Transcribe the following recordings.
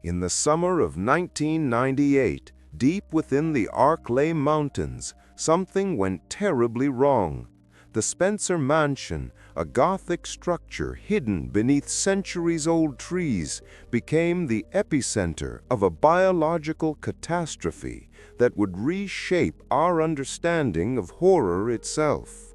In the summer of 1998, deep within the Arklay Mountains, something went terribly wrong. The Spencer Mansion, a Gothic structure hidden beneath centuries-old trees, became the epicenter of a biological catastrophe that would reshape our understanding of horror itself.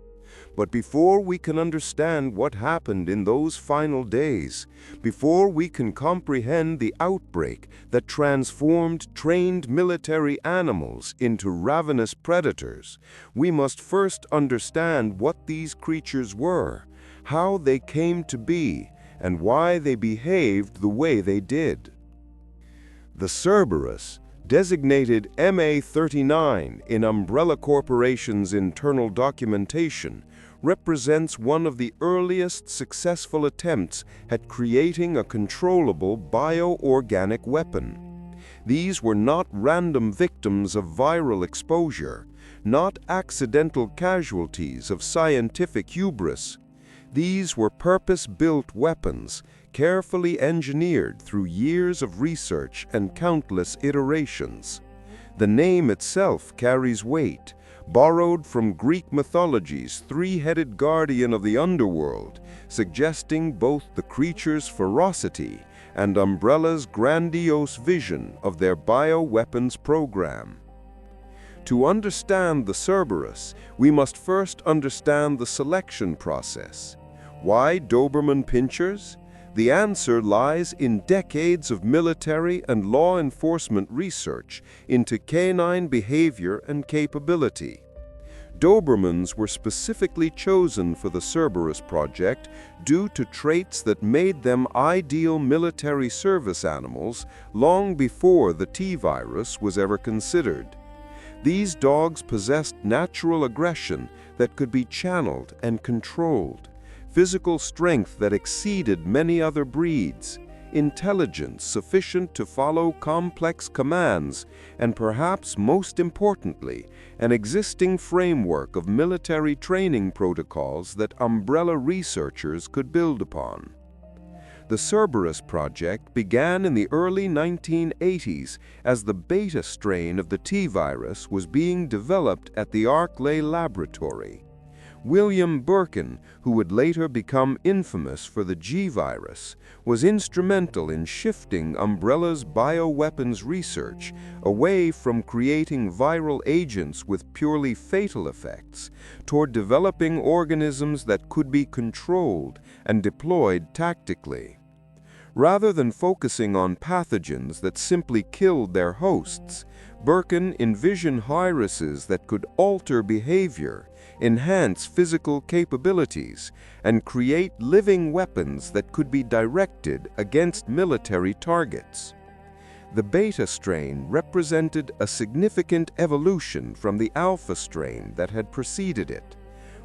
But before we can understand what happened in those final days, before we can comprehend the outbreak that transformed trained military animals into ravenous predators, we must first understand what these creatures were, how they came to be, and why they behaved the way they did. The Cerberus, designated MA-39 in Umbrella Corporation's internal documentation, represents one of the earliest successful attempts at creating a controllable bioorganic weapon. These were not random victims of viral exposure, not accidental casualties of scientific hubris. These were purpose-built weapons, carefully engineered through years of research and countless iterations. The name itself carries weight, borrowed from Greek mythology's three-headed guardian of the underworld, suggesting both the creature's ferocity and Umbrella's grandiose vision of their bioweapons program. To understand the Cerberus, we must first understand the selection process. Why Doberman pinschers? The answer lies in decades of military and law enforcement research into canine behavior and capability. Dobermans were specifically chosen for the Cerberus project due to traits that made them ideal military service animals long before the T-virus was ever considered. These dogs possessed natural aggression that could be channeled and controlled, physical strength that exceeded many other breeds, intelligence sufficient to follow complex commands, and perhaps most importantly, an existing framework of military training protocols that Umbrella researchers could build upon. The Cerberus project began in the early 1980s as the beta strain of the T-virus was being developed at the Arklay laboratory. William Birkin, who would later become infamous for the G-virus, was instrumental in shifting Umbrella's bioweapons research away from creating viral agents with purely fatal effects toward developing organisms that could be controlled and deployed tactically. Rather than focusing on pathogens that simply killed their hosts, Birkin envisioned viruses that could alter behavior, enhance physical capabilities, and create living weapons that could be directed against military targets. The beta strain represented a significant evolution from the alpha strain that had preceded it.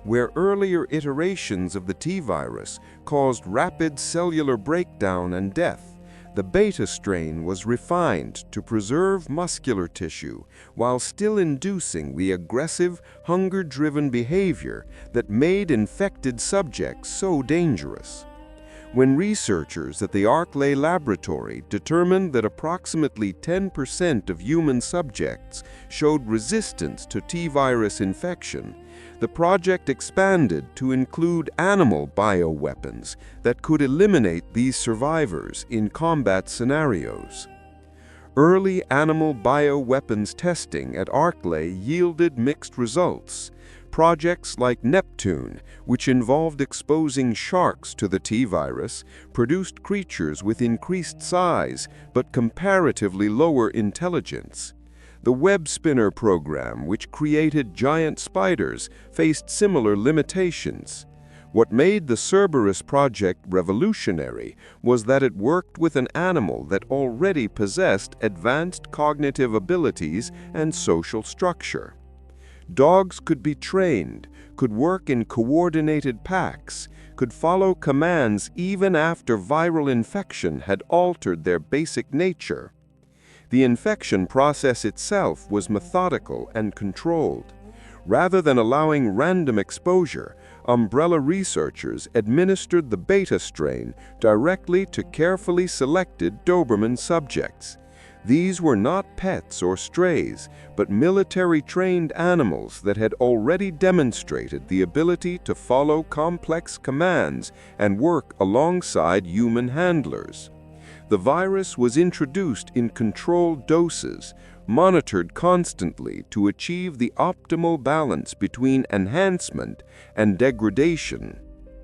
Where earlier iterations of the T-virus caused rapid cellular breakdown and death, the beta strain was refined to preserve muscular tissue while still inducing the aggressive, hunger-driven behavior that made infected subjects so dangerous. When researchers at the Arklay laboratory determined that approximately 10% of human subjects showed resistance to T-virus infection, the project expanded to include animal bioweapons that could eliminate these survivors in combat scenarios. Early animal bioweapons testing at Arklay yielded mixed results. Projects like Neptune, which involved exposing sharks to the T-virus, produced creatures with increased size but comparatively lower intelligence. The web spinner program, which created giant spiders, faced similar limitations. What made the Cerberus project revolutionary was that it worked with an animal that already possessed advanced cognitive abilities and social structure. Dogs could be trained, could work in coordinated packs, could follow commands even after viral infection had altered their basic nature. The infection process itself was methodical and controlled. Rather than allowing random exposure, Umbrella researchers administered the beta strain directly to carefully selected Doberman subjects. These were not pets or strays, but military-trained animals that had already demonstrated the ability to follow complex commands and work alongside human handlers. The virus was introduced in controlled doses, monitored constantly to achieve the optimal balance between enhancement and degradation.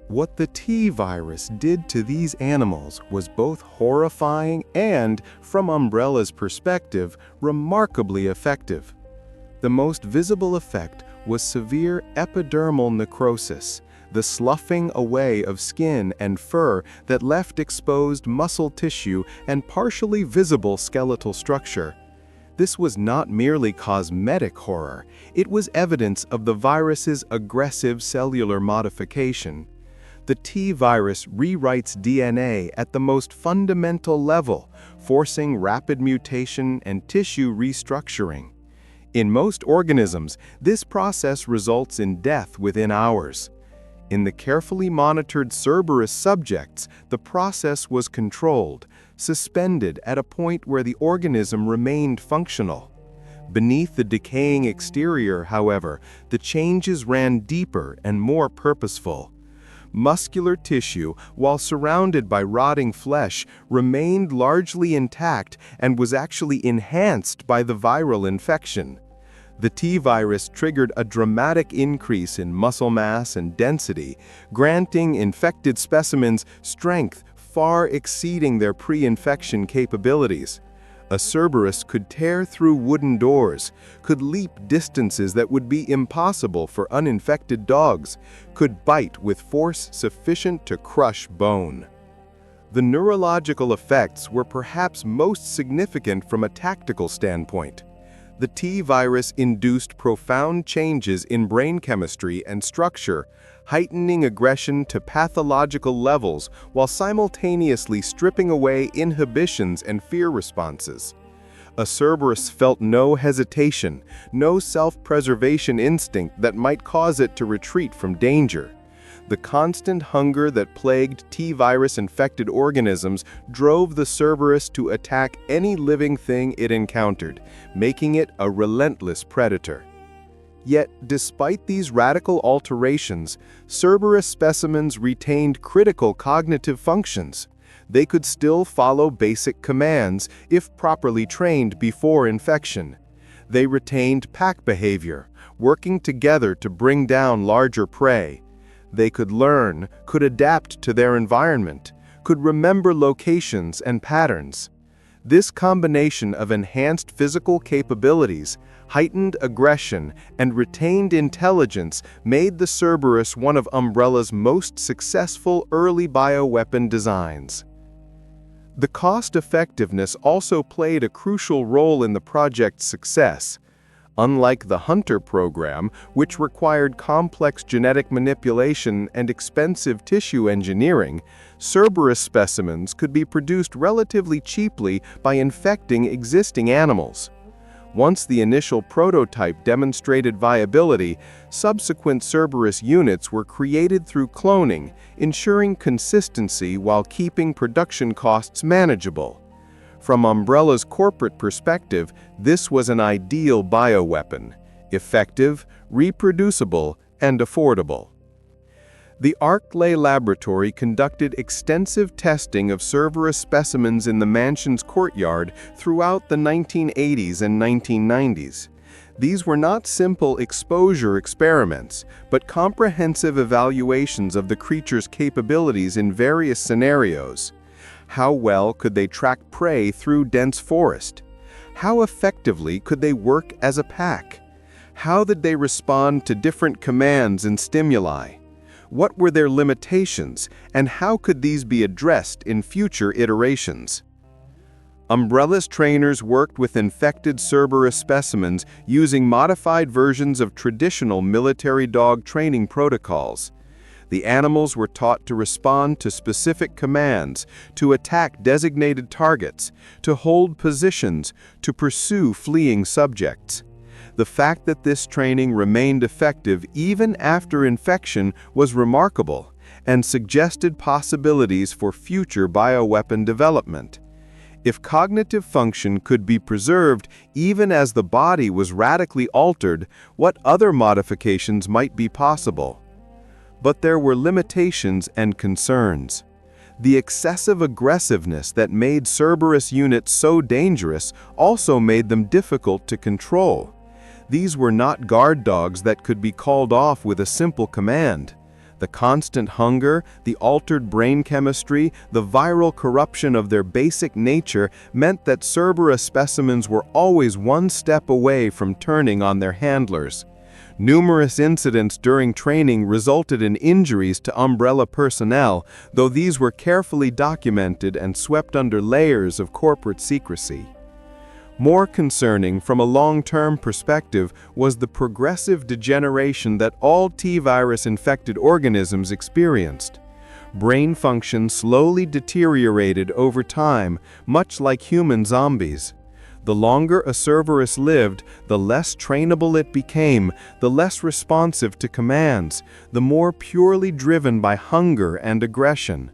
What the T-virus did to these animals was both horrifying and, from Umbrella's perspective, remarkably effective. The most visible effect was severe epidermal necrosis, the sloughing away of skin and fur that left exposed muscle tissue and partially visible skeletal structure. This was not merely cosmetic horror, it was evidence of the virus's aggressive cellular modification. The T-virus rewrites DNA at the most fundamental level, forcing rapid mutation and tissue restructuring. In most organisms, this process results in death within hours. In the carefully monitored Cerberus subjects, the process was controlled, suspended at a point where the organism remained functional. Beneath the decaying exterior, however, the changes ran deeper and more purposeful. Muscular tissue, while surrounded by rotting flesh, remained largely intact and was actually enhanced by the viral infection. The T-virus triggered a dramatic increase in muscle mass and density, granting infected specimens strength far exceeding their pre-infection capabilities. A Cerberus could tear through wooden doors, could leap distances that would be impossible for uninfected dogs, could bite with force sufficient to crush bone. The neurological effects were perhaps most significant from a tactical standpoint. The T-virus induced profound changes in brain chemistry and structure, heightening aggression to pathological levels while simultaneously stripping away inhibitions and fear responses. A Cerberus felt no hesitation, no self-preservation instinct that might cause it to retreat from danger. The constant hunger that plagued T-virus-infected organisms drove the Cerberus to attack any living thing it encountered, making it a relentless predator. Yet, despite these radical alterations, Cerberus specimens retained critical cognitive functions. They could still follow basic commands if properly trained before infection. They retained pack behavior, working together to bring down larger prey. They could learn, could adapt to their environment, could remember locations and patterns. This combination of enhanced physical capabilities, heightened aggression, and retained intelligence made the Cerberus one of Umbrella's most successful early bioweapon designs. The cost-effectiveness also played a crucial role in the project's success. Unlike the Hunter program, which required complex genetic manipulation and expensive tissue engineering, Cerberus specimens could be produced relatively cheaply by infecting existing animals. Once the initial prototype demonstrated viability, subsequent Cerberus units were created through cloning, ensuring consistency while keeping production costs manageable. From Umbrella's corporate perspective, this was an ideal bioweapon: effective, reproducible, and affordable. The Arklay laboratory conducted extensive testing of Cerberus specimens in the mansion's courtyard throughout the 1980s and 1990s. These were not simple exposure experiments, but comprehensive evaluations of the creature's capabilities in various scenarios. How well could they track prey through dense forest? How effectively could they work as a pack? How did they respond to different commands and stimuli? What were their limitations, and how could these be addressed in future iterations? Umbrella's trainers worked with infected Cerberus specimens using modified versions of traditional military dog training protocols. The animals were taught to respond to specific commands, to attack designated targets, to hold positions, to pursue fleeing subjects. The fact that this training remained effective even after infection was remarkable and suggested possibilities for future bioweapon development. If cognitive function could be preserved even as the body was radically altered, what other modifications might be possible? But there were limitations and concerns. The excessive aggressiveness that made Cerberus units so dangerous also made them difficult to control. These were not guard dogs that could be called off with a simple command. The constant hunger, the altered brain chemistry, the viral corruption of their basic nature meant that Cerberus specimens were always one step away from turning on their handlers. Numerous incidents during training resulted in injuries to Umbrella personnel, though these were carefully documented and swept under layers of corporate secrecy. More concerning from a long-term perspective was the progressive degeneration that all T-virus-infected organisms experienced. Brain function slowly deteriorated over time, much like human zombies. The longer a Cerberus lived, the less trainable it became, the less responsive to commands, the more purely driven by hunger and aggression.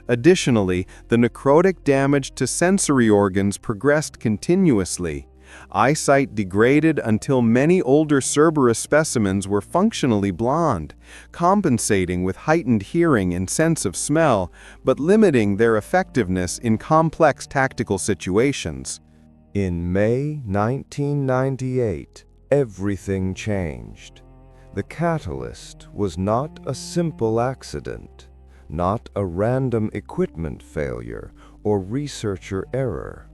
Additionally, the necrotic damage to sensory organs progressed continuously. Eyesight degraded until many older Cerberus specimens were functionally blind, compensating with heightened hearing and sense of smell, but limiting their effectiveness in complex tactical situations. In May 1998, everything changed. The catalyst was not a simple accident, not a random equipment failure or researcher error.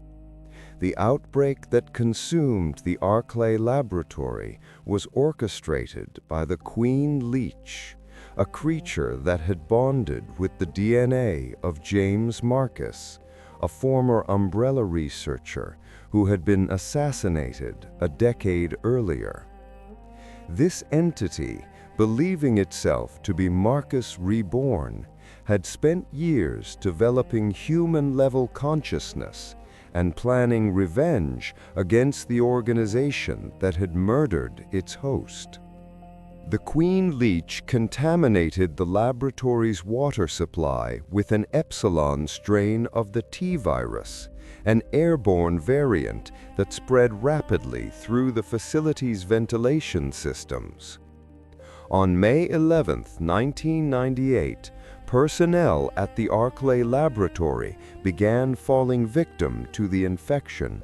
The outbreak that consumed the Arclay laboratory was orchestrated by the Queen Leech, a creature that had bonded with the DNA of James Marcus, a former Umbrella researcher who had been assassinated a decade earlier. This entity, believing itself to be Marcus reborn, had spent years developing human-level consciousness and planning revenge against the organization that had murdered its host. The Queen Leech contaminated the laboratory's water supply with an epsilon strain of the T-virus, an airborne variant that spread rapidly through the facility's ventilation systems. On May 11, 1998, personnel at the Arclay laboratory began falling victim to the infection.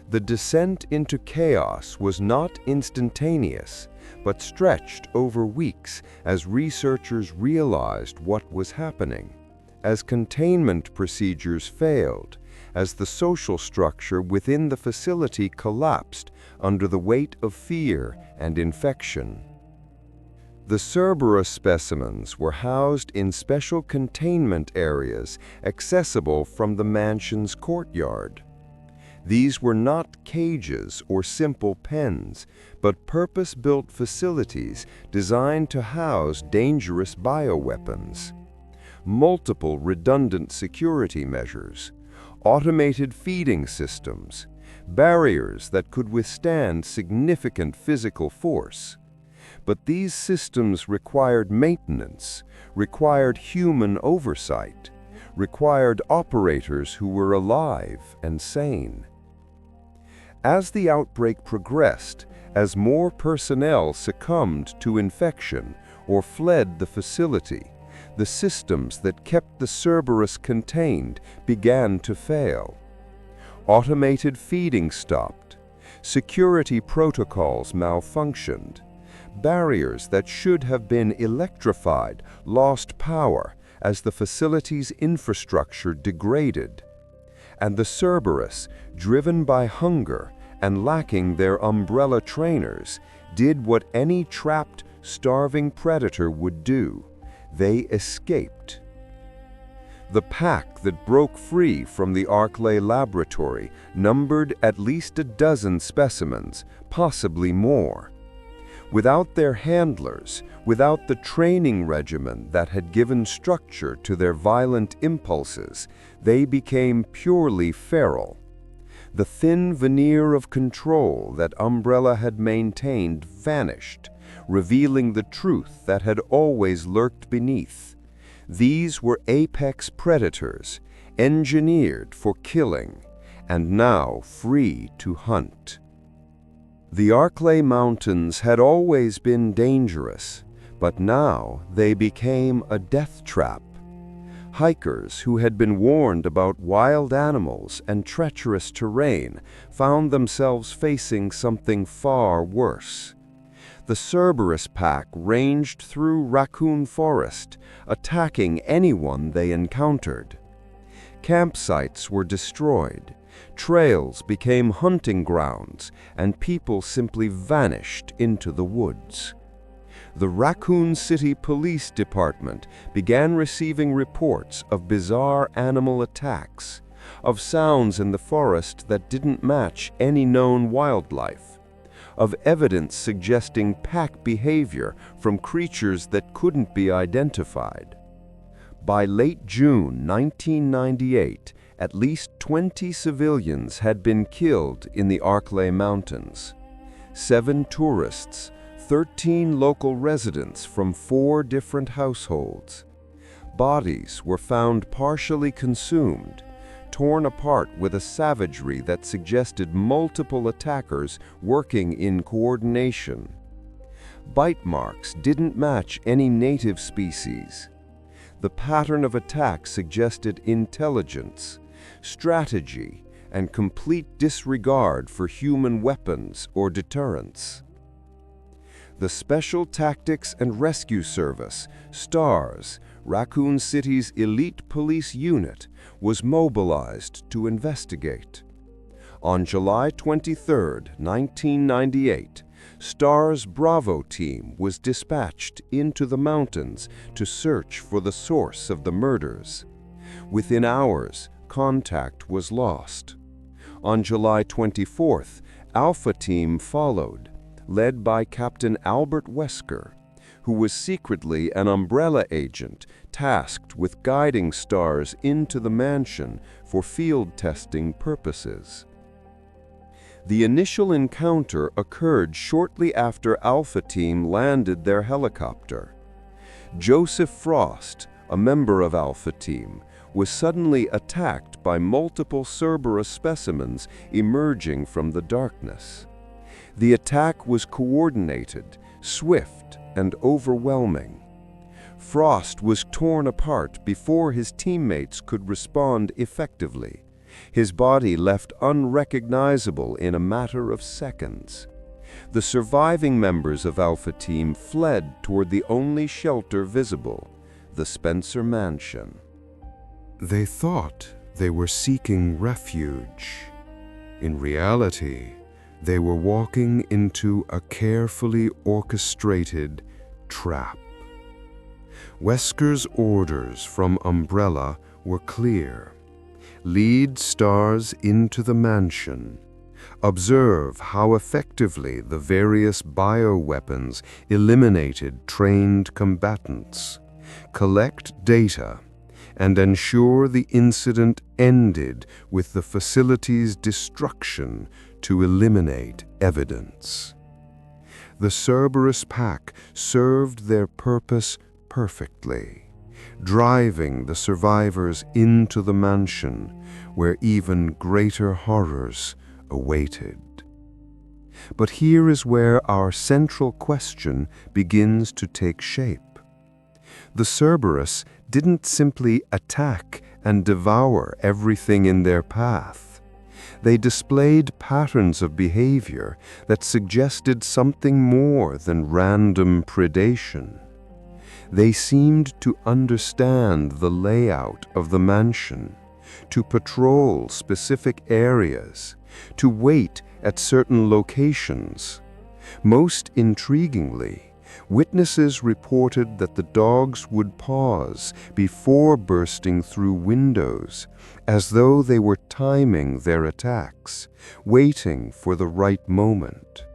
The descent into chaos was not instantaneous, but stretched over weeks as researchers realized what was happening, as containment procedures failed, as the social structure within the facility collapsed under the weight of fear and infection. The Cerberus specimens were housed in special containment areas accessible from the mansion's courtyard. These were not cages or simple pens, but purpose-built facilities designed to house dangerous bioweapons. Multiple redundant security measures, automated feeding systems, barriers that could withstand significant physical force. But these systems required maintenance, required human oversight, required operators who were alive and sane. As the outbreak progressed, as more personnel succumbed to infection or fled the facility, the systems that kept the Cerberus contained began to fail. Automated feeding stopped, security protocols malfunctioned, barriers that should have been electrified lost power as the facility's infrastructure degraded. And the Cerberus, driven by hunger and lacking their umbrella trainers, did what any trapped, starving predator would do. They escaped. The pack that broke free from the Arclay laboratory numbered at least a dozen specimens, possibly more. Without their handlers, without the training regimen that had given structure to their violent impulses, they became purely feral. The thin veneer of control that Umbrella had maintained vanished, revealing the truth that had always lurked beneath. These were apex predators, engineered for killing, and now free to hunt. The Arklay Mountains had always been dangerous, but now they became a death trap. Hikers who had been warned about wild animals and treacherous terrain found themselves facing something far worse. The Cerberus pack ranged through Raccoon Forest, attacking anyone they encountered. Campsites were destroyed, trails became hunting grounds, and people simply vanished into the woods. The Raccoon City Police Department began receiving reports of bizarre animal attacks, of sounds in the forest that didn't match any known wildlife, of evidence suggesting pack behavior from creatures that couldn't be identified. By late June 1998, at least 20 civilians had been killed in the Arklay Mountains. 7 tourists, 13 local residents from 4 different households. Bodies were found partially consumed, torn apart with a savagery that suggested multiple attackers working in coordination. Bite marks didn't match any native species. The pattern of attack suggested intelligence, strategy, and complete disregard for human weapons or deterrence. The Special Tactics and Rescue Service, STARS, Raccoon City's elite police unit, was mobilized to investigate. On July 23, 1998, STARS Bravo team was dispatched into the mountains to search for the source of the murders. Within hours, contact was lost. On July 24th, Alpha Team followed, led by Captain Albert Wesker, who was secretly an Umbrella agent tasked with guiding STARS into the mansion for field testing purposes. The initial encounter occurred shortly after Alpha Team landed their helicopter. Joseph Frost, a member of Alpha Team, was suddenly attacked by multiple Cerberus specimens emerging from the darkness. The attack was coordinated, swift, and overwhelming. Frost was torn apart before his teammates could respond effectively, his body left unrecognizable in a matter of seconds. The surviving members of Alpha Team fled toward the only shelter visible, the Spencer Mansion. They thought they were seeking refuge. In reality, they were walking into a carefully orchestrated trap. Wesker's orders from Umbrella were clear. Lead STARS into the mansion. Observe how effectively the various bioweapons eliminated trained combatants. Collect data and ensure the incident ended with the facility's destruction to eliminate evidence. The Cerberus pack served their purpose perfectly, driving the survivors into the mansion where even greater horrors awaited. But here is where our central question begins to take shape. The Cerberus didn't simply attack and devour everything in their path. They displayed patterns of behavior that suggested something more than random predation. They seemed to understand the layout of the mansion, to patrol specific areas, to wait at certain locations. Most intriguingly, witnesses reported that the dogs would pause before bursting through windows, as though they were timing their attacks, waiting for the right moment.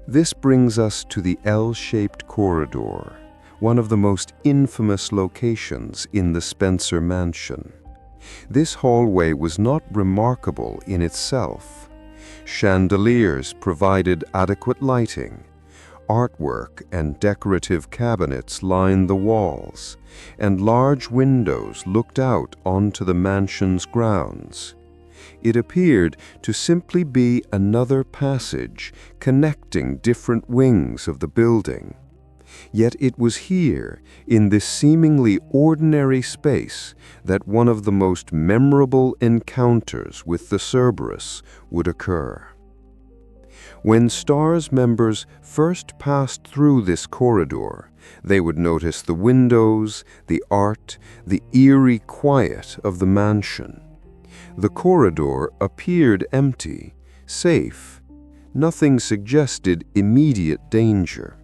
This brings us to the L-shaped corridor, one of the most infamous locations in the Spencer Mansion. This hallway was not remarkable in itself. Chandeliers provided adequate lighting. Artwork and decorative cabinets lined the walls, and large windows looked out onto the mansion's grounds. It appeared to simply be another passage connecting different wings of the building. Yet it was here, in this seemingly ordinary space, that one of the most memorable encounters with the Cerberus would occur. When STARS members first passed through this corridor, they would notice the windows, the art, the eerie quiet of the mansion. The corridor appeared empty, safe. Nothing suggested immediate danger.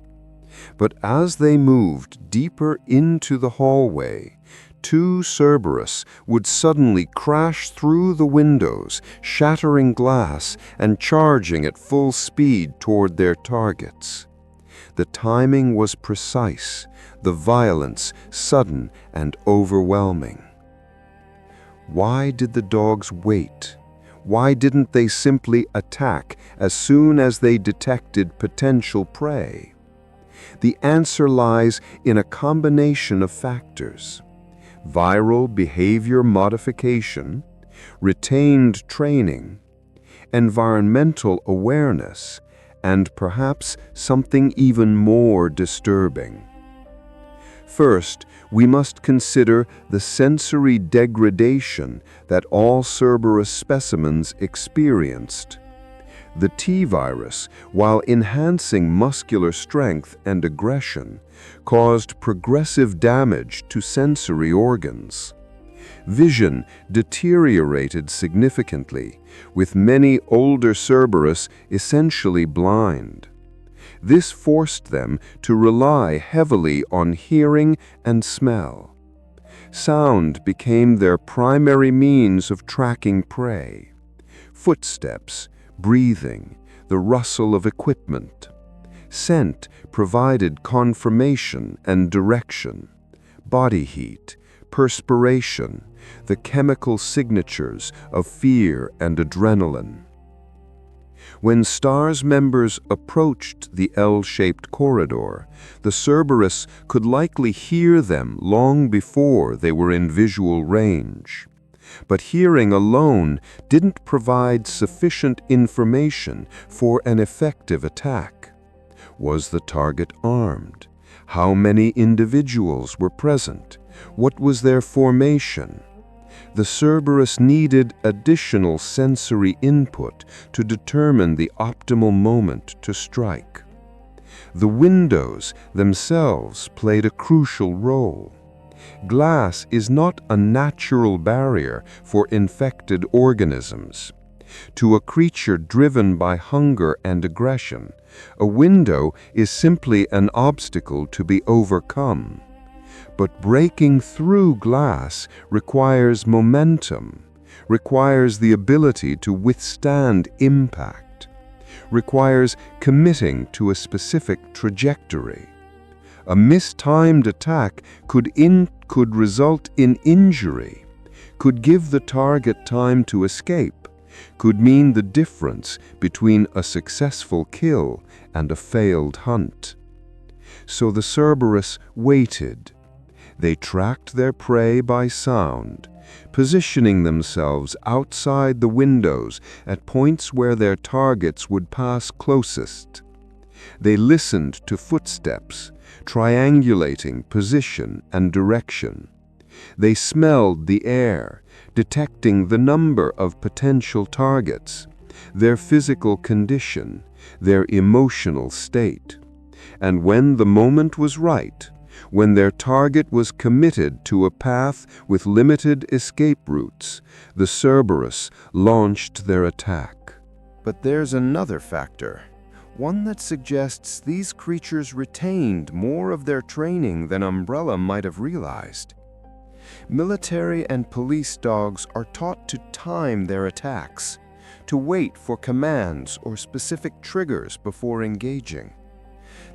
But as they moved deeper into the hallway, two Cerberus would suddenly crash through the windows, shattering glass and charging at full speed toward their targets. The timing was precise, the violence sudden and overwhelming. Why did the dogs wait? Why didn't they simply attack as soon as they detected potential prey? The answer lies in a combination of factors: viral behavior modification, retained training, environmental awareness, and perhaps something even more disturbing. First, we must consider the sensory degradation that all Cerberus specimens experienced. The T-virus, while enhancing muscular strength and aggression, caused progressive damage to sensory organs. Vision deteriorated significantly, with many older Cerberus essentially blind. This forced them to rely heavily on hearing and smell. Sound became their primary means of tracking prey. Footsteps, breathing, the rustle of equipment. Scent provided confirmation and direction. Body heat, perspiration, the chemical signatures of fear and adrenaline. When STARS members approached the L-shaped corridor, the Cerberus could likely hear them long before they were in visual range. But hearing alone didn't provide sufficient information for an effective attack. Was the target armed? How many individuals were present? What was their formation? The Cerberus needed additional sensory input to determine the optimal moment to strike. The windows themselves played a crucial role. Glass is not a natural barrier for infected organisms. To a creature driven by hunger and aggression, a window is simply an obstacle to be overcome. But breaking through glass requires momentum, requires the ability to withstand impact, requires committing to a specific trajectory. A mistimed attack could result in injury, could give the target time to escape, could mean the difference between a successful kill and a failed hunt. So the Cerberus waited. They tracked their prey by sound, positioning themselves outside the windows at points where their targets would pass closest. They listened to footsteps, triangulating position and direction. They smelled the air, detecting the number of potential targets, their physical condition, their emotional state. And when the moment was right, when their target was committed to a path with limited escape routes, the Cerberus launched their attack. But there's another factor, one that suggests these creatures retained more of their training than Umbrella might have realized. Military and police dogs are taught to time their attacks, to wait for commands or specific triggers before engaging.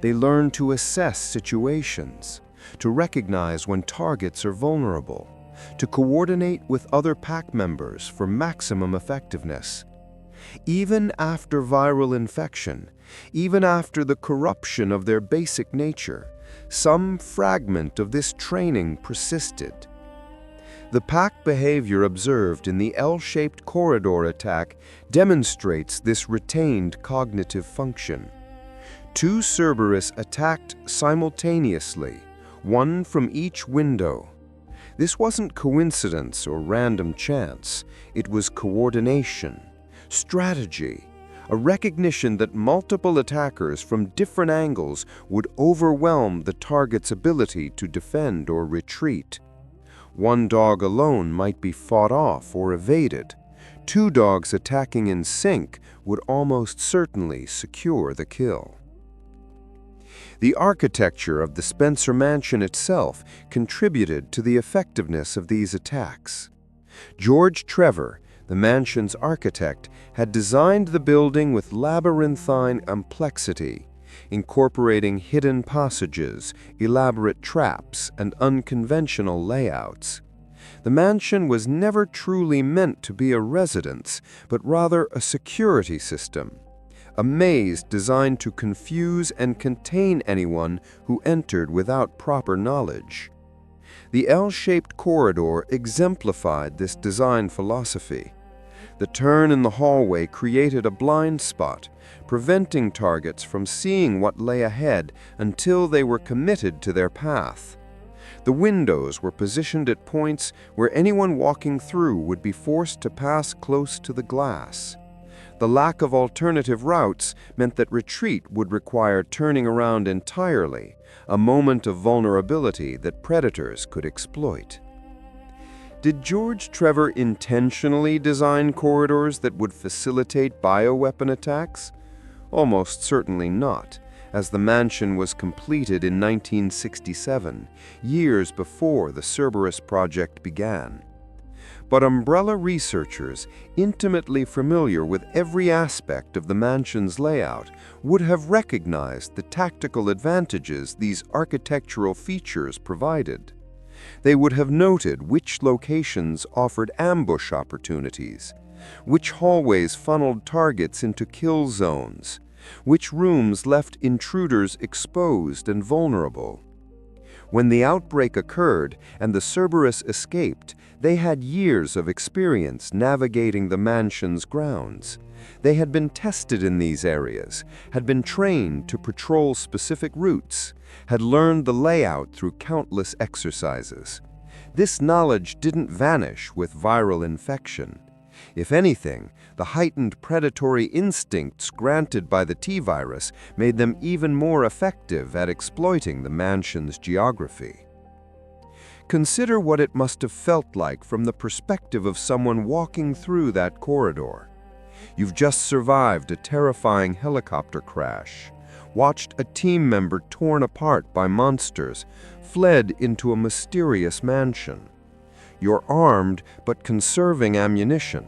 They learn to assess situations, to recognize when targets are vulnerable, to coordinate with other pack members for maximum effectiveness. Even after viral infection, even after the corruption of their basic nature, some fragment of this training persisted. The pack behavior observed in the L-shaped corridor attack demonstrates this retained cognitive function. Two Cerberus attacked simultaneously, one from each window. This wasn't coincidence or random chance, it was coordination, strategy, a recognition that multiple attackers from different angles would overwhelm the target's ability to defend or retreat. One dog alone might be fought off or evaded. Two dogs attacking in sync would almost certainly secure the kill. The architecture of the Spencer Mansion itself contributed to the effectiveness of these attacks. George Trevor, the mansion's architect, had designed the building with labyrinthine complexity, incorporating hidden passages, elaborate traps, and unconventional layouts. The mansion was never truly meant to be a residence, but rather a security system, a maze designed to confuse and contain anyone who entered without proper knowledge. The L-shaped corridor exemplified this design philosophy. The turn in the hallway created a blind spot, preventing targets from seeing what lay ahead until they were committed to their path. The windows were positioned at points where anyone walking through would be forced to pass close to the glass. The lack of alternative routes meant that retreat would require turning around entirely, a moment of vulnerability that predators could exploit. Did George Trevor intentionally design corridors that would facilitate bioweapon attacks? Almost certainly not, as the mansion was completed in 1967, years before the Cerberus project began. But Umbrella researchers, intimately familiar with every aspect of the mansion's layout, would have recognized the tactical advantages these architectural features provided. They would have noted which locations offered ambush opportunities, which hallways funneled targets into kill zones, which rooms left intruders exposed and vulnerable. When the outbreak occurred and the Cerberus escaped, they had years of experience navigating the mansion's grounds. They had been tested in these areas, had been trained to patrol specific routes, had learned the layout through countless exercises. This knowledge didn't vanish with viral infection. If anything, the heightened predatory instincts granted by the T-virus made them even more effective at exploiting the mansion's geography. Consider what it must have felt like from the perspective of someone walking through that corridor. You've just survived a terrifying helicopter crash, watched a team member torn apart by monsters, fled into a mysterious mansion. You're armed but conserving ammunition,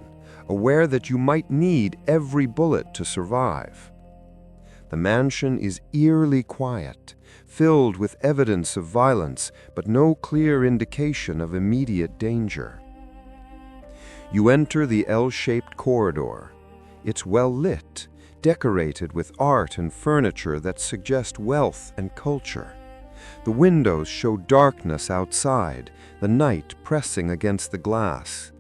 aware that you might need every bullet to survive. The mansion is eerily quiet, filled with evidence of violence, but no clear indication of immediate danger. You enter the L-shaped corridor. It's well lit, decorated with art and furniture that suggest wealth and culture. The windows show darkness outside, the night pressing against the glass.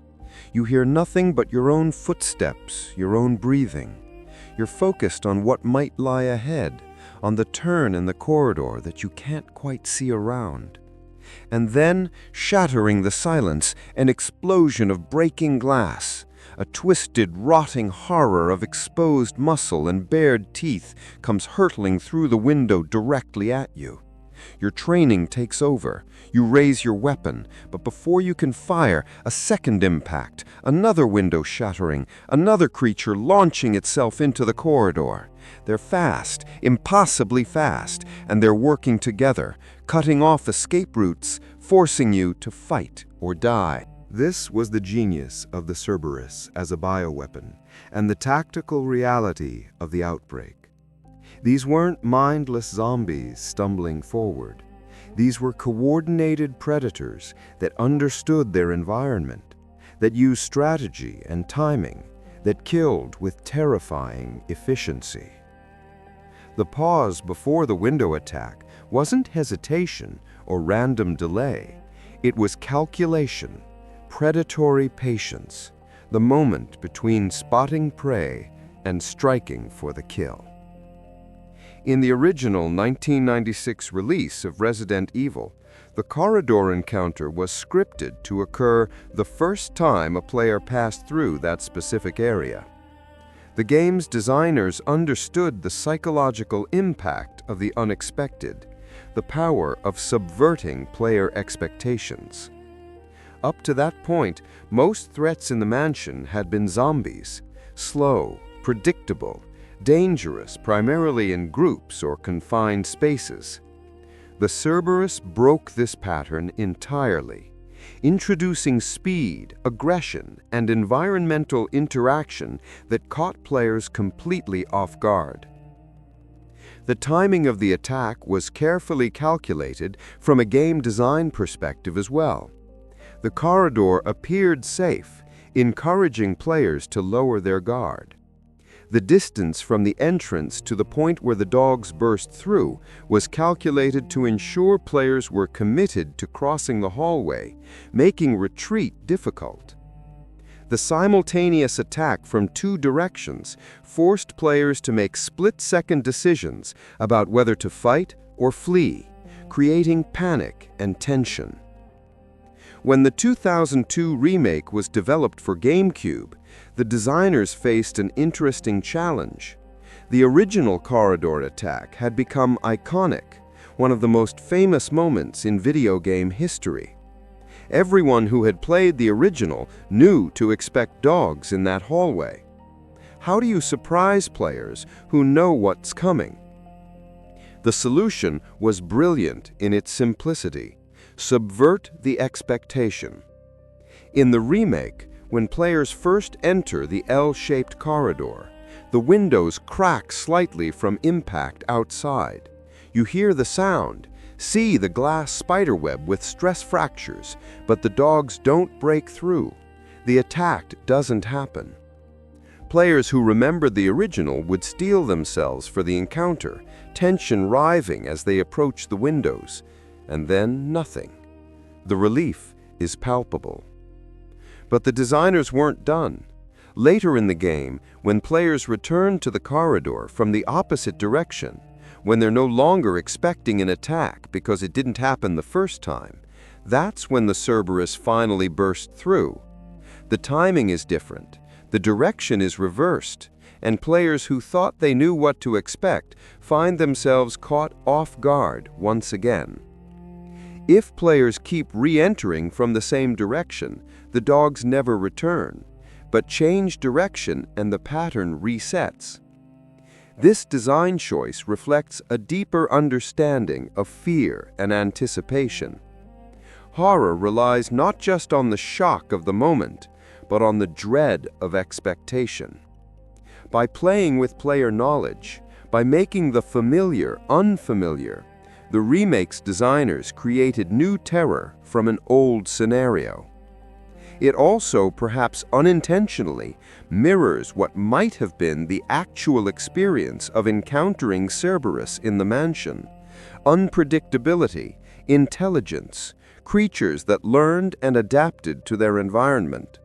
You hear nothing but your own footsteps, your own breathing. You're focused on what might lie ahead, on the turn in the corridor that you can't quite see around. And then, shattering the silence, an explosion of breaking glass. A twisted, rotting horror of exposed muscle and bared teeth comes hurtling through the window directly at you. Your training takes over. You raise your weapon, but before you can fire, a second impact, another window shattering, another creature launching itself into the corridor. They're fast, impossibly fast, and they're working together, cutting off escape routes, forcing you to fight or die. This was the genius of the Cerberus as a bioweapon, and the tactical reality of the outbreak. These weren't mindless zombies stumbling forward. These were coordinated predators that understood their environment, that used strategy and timing, that killed with terrifying efficiency. The pause before the window attack wasn't hesitation or random delay. It was calculation, predatory patience, the moment between spotting prey and striking for the kill. In the original 1996 release of Resident Evil, the corridor encounter was scripted to occur the first time a player passed through that specific area. The game's designers understood the psychological impact of the unexpected, the power of subverting player expectations. Up to that point, most threats in the mansion had been zombies, slow, predictable, dangerous primarily in groups or confined spaces. The Cerberus broke this pattern entirely, introducing speed, aggression, and environmental interaction that caught players completely off guard. The timing of the attack was carefully calculated from a game design perspective as well. The corridor appeared safe, encouraging players to lower their guard. The distance from the entrance to the point where the dogs burst through was calculated to ensure players were committed to crossing the hallway, making retreat difficult. The simultaneous attack from two directions forced players to make split-second decisions about whether to fight or flee, creating panic and tension. When the 2002 remake was developed for GameCube, the designers faced an interesting challenge. The original corridor attack had become iconic, one of the most famous moments in video game history. Everyone who had played the original knew to expect dogs in that hallway. How do you surprise players who know what's coming? The solution was brilliant in its simplicity. Subvert the expectation. In the remake, when players first enter the L-shaped corridor, the windows crack slightly from impact outside. You hear the sound, see the glass spiderweb with stress fractures, but the dogs don't break through. The attack doesn't happen. Players who remembered the original would steel themselves for the encounter, tension rising as they approach the windows, and then nothing. The relief is palpable. But the designers weren't done. Later in the game, when players return to the corridor from the opposite direction, when they're no longer expecting an attack because it didn't happen the first time, that's when the Cerberus finally burst through. The timing is different, the direction is reversed, and players who thought they knew what to expect find themselves caught off guard once again. If players keep re-entering from the same direction, the dogs never return, but change direction and the pattern resets. This design choice reflects a deeper understanding of fear and anticipation. Horror relies not just on the shock of the moment, but on the dread of expectation. By playing with player knowledge, by making the familiar unfamiliar, the remake's designers created new terror from an old scenario. It also, perhaps unintentionally, mirrors what might have been the actual experience of encountering Cerberus in the mansion. Unpredictability, intelligence, creatures that learned and adapted to their environment.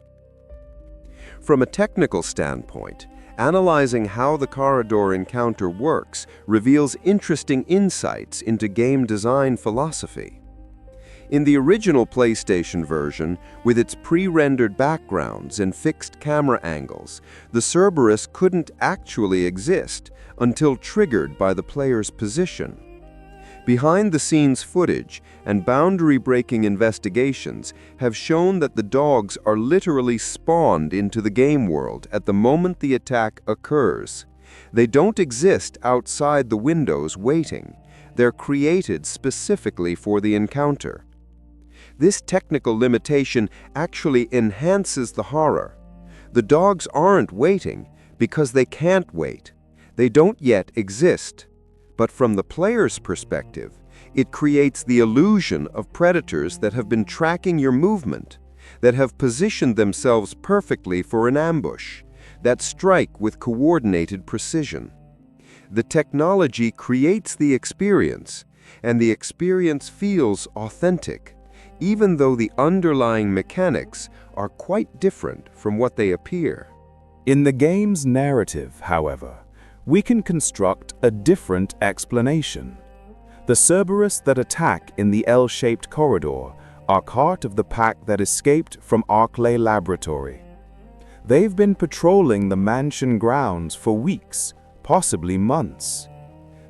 From a technical standpoint, analyzing how the corridor encounter works reveals interesting insights into game design philosophy. In the original PlayStation version, with its pre-rendered backgrounds and fixed camera angles, the Cerberus couldn't actually exist until triggered by the player's position. Behind-the-scenes footage and boundary-breaking investigations have shown that the dogs are literally spawned into the game world at the moment the attack occurs. They don't exist outside the windows waiting. They're created specifically for the encounter. This technical limitation actually enhances the horror. The dogs aren't waiting because they can't wait. They don't yet exist. But from the player's perspective, It creates the illusion of predators that have been tracking your movement, that have positioned themselves perfectly for an ambush, that strike with coordinated precision. The technology creates the experience, and the experience feels authentic, even though the underlying mechanics are quite different from what they appear. In the game's narrative, however, we can construct a different explanation. The Cerberus that attack in the L-shaped corridor are part of the pack that escaped from Arklay Laboratory. They've been patrolling the mansion grounds for weeks, possibly months.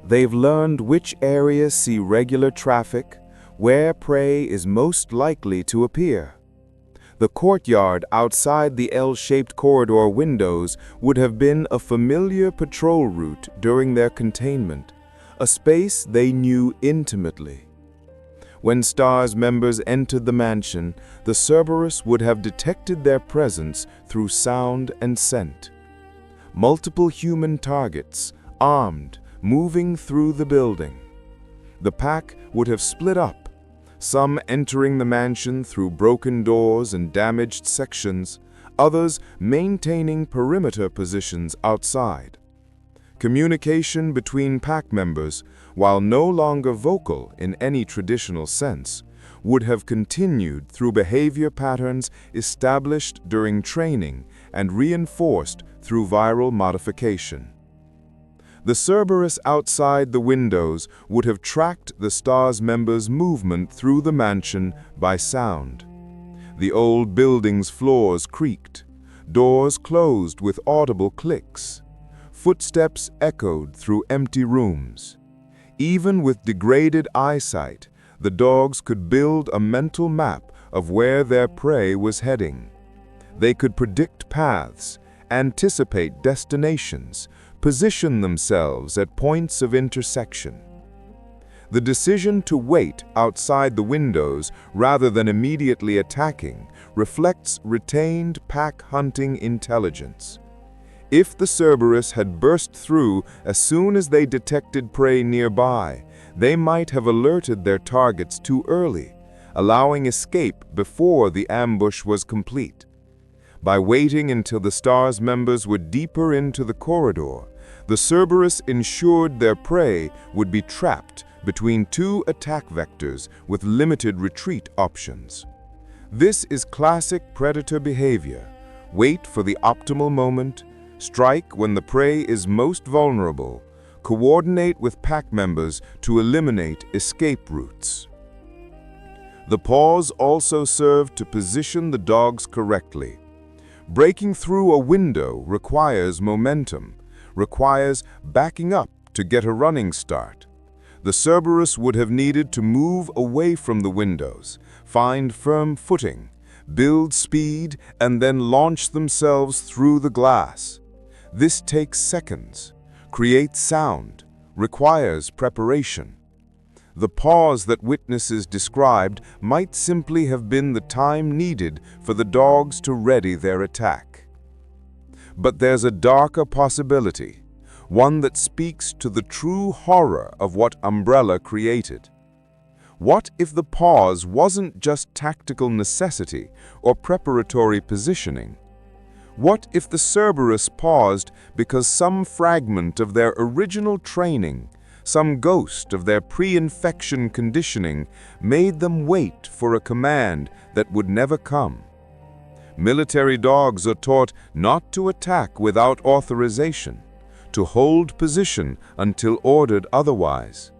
They've learned which areas see regular traffic, where prey is most likely to appear. The courtyard outside the L-shaped corridor windows would have been a familiar patrol route during their containment, a space they knew intimately. When STARS members entered the mansion, the Cerberus would have detected their presence through sound and scent. Multiple human targets, armed, moving through the building. The pack would have split up, some entering the mansion through broken doors and damaged sections, others maintaining perimeter positions outside. Communication between pack members, while no longer vocal in any traditional sense, would have continued through behavior patterns established during training and reinforced through viral modification. The Cerberus outside the windows would have tracked the STARS members' movement through the mansion by sound. The old building's floors creaked, doors closed with audible clicks. Footsteps echoed through empty rooms. Even with degraded eyesight, the dogs could build a mental map of where their prey was heading. They could predict paths, anticipate destinations, position themselves at points of intersection. The decision to wait outside the windows rather than immediately attacking reflects retained pack hunting intelligence. If the Cerberus had burst through as soon as they detected prey nearby, they might have alerted their targets too early, allowing escape before the ambush was complete. By waiting until the STARS members were deeper into the corridor, the Cerberus ensured their prey would be trapped between two attack vectors with limited retreat options. This is classic predator behavior. Wait for the optimal moment, strike when the prey is most vulnerable, coordinate with pack members to eliminate escape routes. The pause also served to position the dogs correctly. Breaking through a window requires momentum, requires backing up to get a running start. The Cerberus would have needed to move away from the windows, find firm footing, build speed, and then launch themselves through the glass. This takes seconds, creates sound, requires preparation. The pause that witnesses described might simply have been the time needed for the dogs to ready their attack. But there's a darker possibility, one that speaks to the true horror of what Umbrella created. What if the pause wasn't just tactical necessity or preparatory positioning? What if the Cerberus paused because some fragment of their original training, some ghost of their pre-infection conditioning, made them wait for a command that would never come? Military dogs are taught not to attack without authorization, to hold position until ordered otherwise.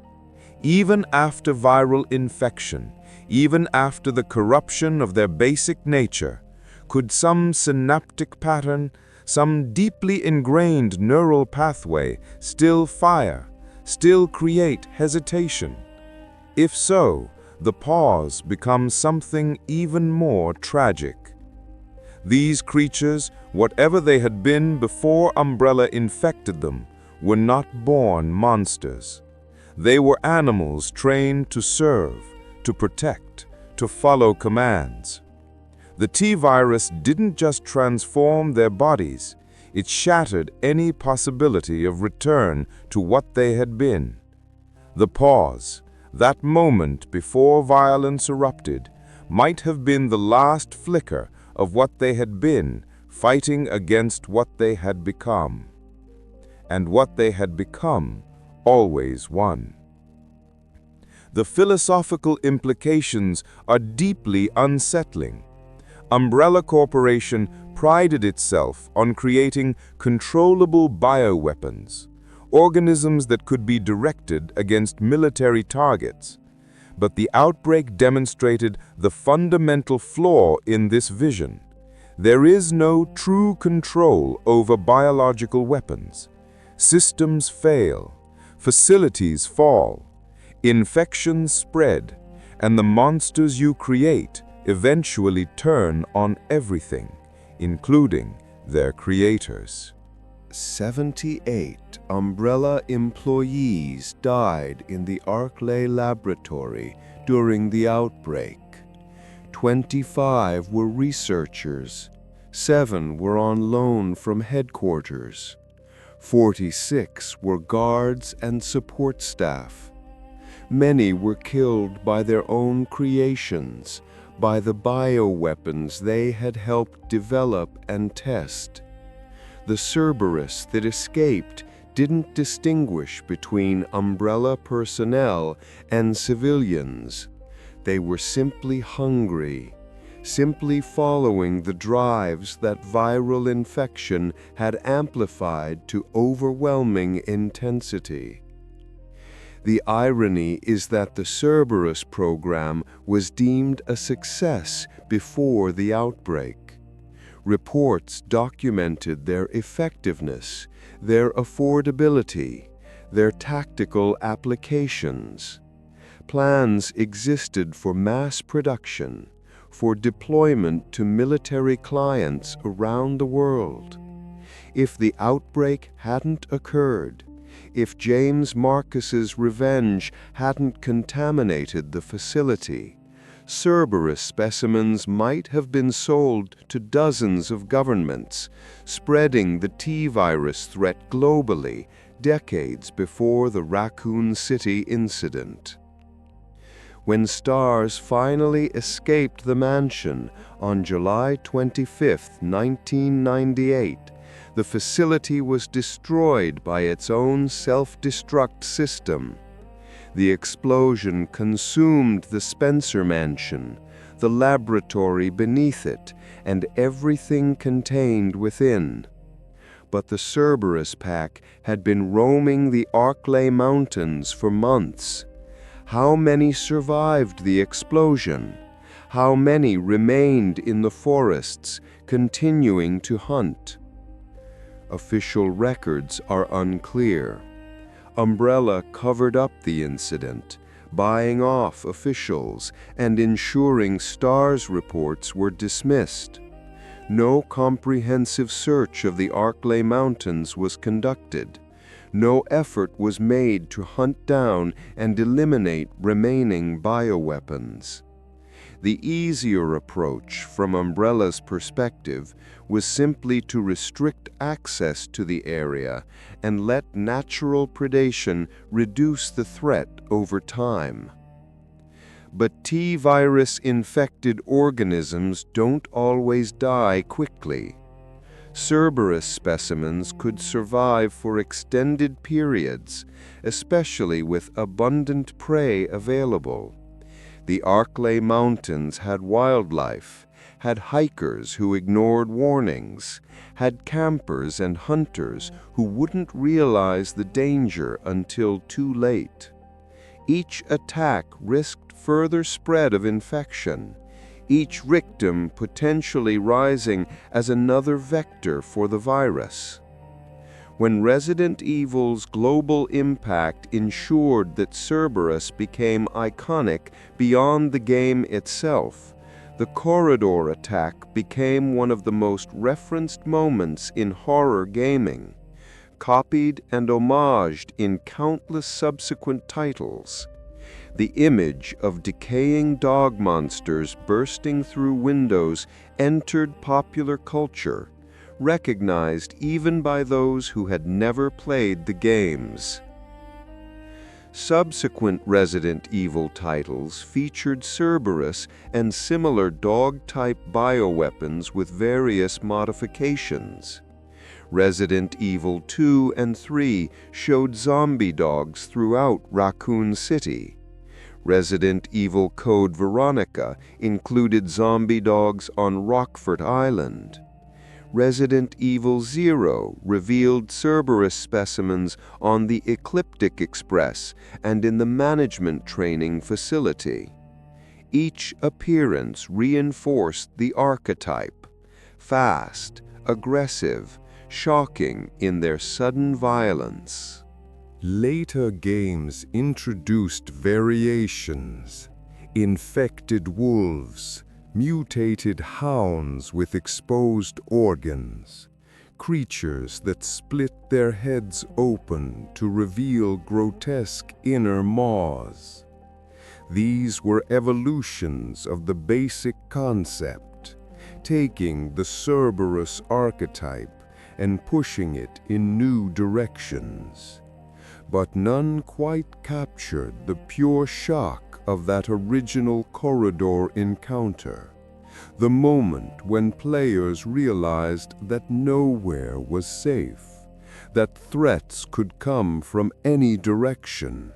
Even after viral infection, even after the corruption of their basic nature, could some synaptic pattern, some deeply ingrained neural pathway still fire, still create hesitation? If so, the pause becomes something even more tragic. These creatures, whatever they had been before Umbrella infected them, were not born monsters. They were animals trained to serve, to protect, to follow commands. The T-virus didn't just transform their bodies, it shattered any possibility of return to what they had been. The pause, That moment before violence erupted might have been the last flicker of what they had been, fighting against what they had become. And what they had become always won. The philosophical implications are deeply unsettling. Umbrella Corporation prided itself on creating controllable bioweapons, organisms that could be directed against military targets. But the outbreak demonstrated the fundamental flaw in this vision. There is no true control over biological weapons. Systems fail, facilities fall, infections spread, and the monsters you create eventually turn on everything, including their creators. 78 Umbrella employees died in the Arklay laboratory during the outbreak. 25 were researchers. 7 were on loan from headquarters. 46 were guards and support staff. Many were killed by their own creations, by the bioweapons they had helped develop and test. The Cerberus that escaped didn't distinguish between Umbrella personnel and civilians. They were simply hungry, simply following the drives that viral infection had amplified to overwhelming intensity. The irony is that the Cerberus program was deemed a success before the outbreak. Reports documented their effectiveness, their affordability, their tactical applications. Plans existed for mass production, for deployment to military clients around the world. If the outbreak hadn't occurred, if James Marcus's revenge hadn't contaminated the facility, Cerberus specimens might have been sold to dozens of governments, spreading the T-virus threat globally decades before the Raccoon City incident. When stars finally escaped the mansion on July 25, 1998, the facility was destroyed by its own self-destruct system. The explosion consumed the Spencer Mansion, the laboratory beneath it, and everything contained within. But the Cerberus pack had been roaming the Arklay Mountains for months. How many survived the explosion? How many remained in the forests, continuing to hunt? Official records are unclear. Umbrella covered up the incident, buying off officials and ensuring STARS reports were dismissed. No comprehensive search of the Arklay Mountains was conducted. No effort was made to hunt down and eliminate remaining bioweapons. The easier approach, from Umbrella's perspective, was simply to restrict access to the area and let natural predation reduce the threat over time. But T-virus-infected organisms don't always die quickly. Cerberus specimens could survive for extended periods, especially with abundant prey available. The Arklay Mountains had wildlife, had hikers who ignored warnings, had campers and hunters who wouldn't realize the danger until too late. Each attack risked further spread of infection, each victim potentially rising as another vector for the virus. When Resident Evil's global impact ensured that Cerberus became iconic beyond the game itself, the corridor attack became one of the most referenced moments in horror gaming, copied and homaged in countless subsequent titles. The image of decaying dog monsters bursting through windows entered popular culture, recognized even by those who had never played the games. Subsequent Resident Evil titles featured Cerberus and similar dog-type bioweapons with various modifications. Resident Evil 2 and 3 showed zombie dogs throughout Raccoon City. Resident Evil Code Veronica included zombie dogs on Rockfort Island. Resident Evil 0 revealed Cerberus specimens on the Ecliptic Express and in the management training facility. Each appearance reinforced the archetype: fast, aggressive, shocking in their sudden violence. Later games introduced variations: infected wolves, mutated hounds with exposed organs, creatures that split their heads open to reveal grotesque inner maws. These were evolutions of the basic concept, taking the Cerberus archetype and pushing it in new directions. But none quite captured the pure shock of that original corridor encounter, the moment when players realized that nowhere was safe, that threats could come from any direction,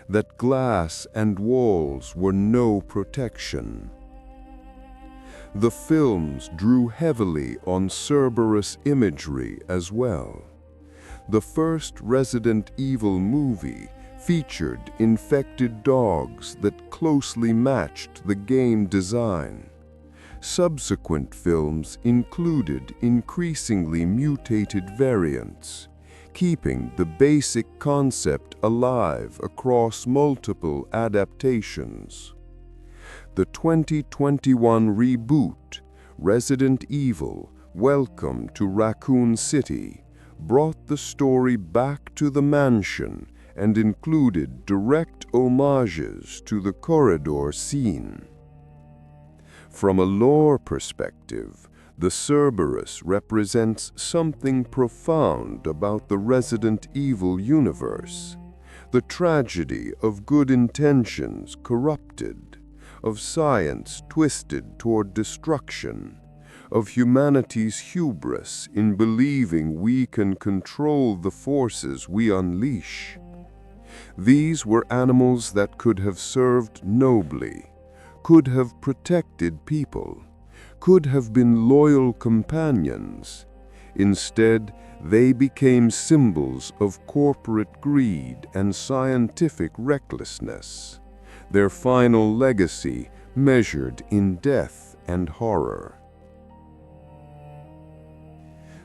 that glass and walls were no protection. The films drew heavily on Cerberus imagery as well. The first Resident Evil movie featured infected dogs that closely matched the game design. Subsequent films included increasingly mutated variants, keeping the basic concept alive across multiple adaptations. The 2021 reboot, Resident Evil: Welcome to Raccoon City, brought the story back to the mansion and included direct homages to the corridor scene. From a lore perspective, the Cerberus represents something profound about the Resident Evil universe: the tragedy of good intentions corrupted, of science twisted toward destruction, of humanity's hubris in believing we can control the forces we unleash. These were animals that could have served nobly, could have protected people, could have been loyal companions. Instead, they became symbols of corporate greed and scientific recklessness, their final legacy measured in death and horror.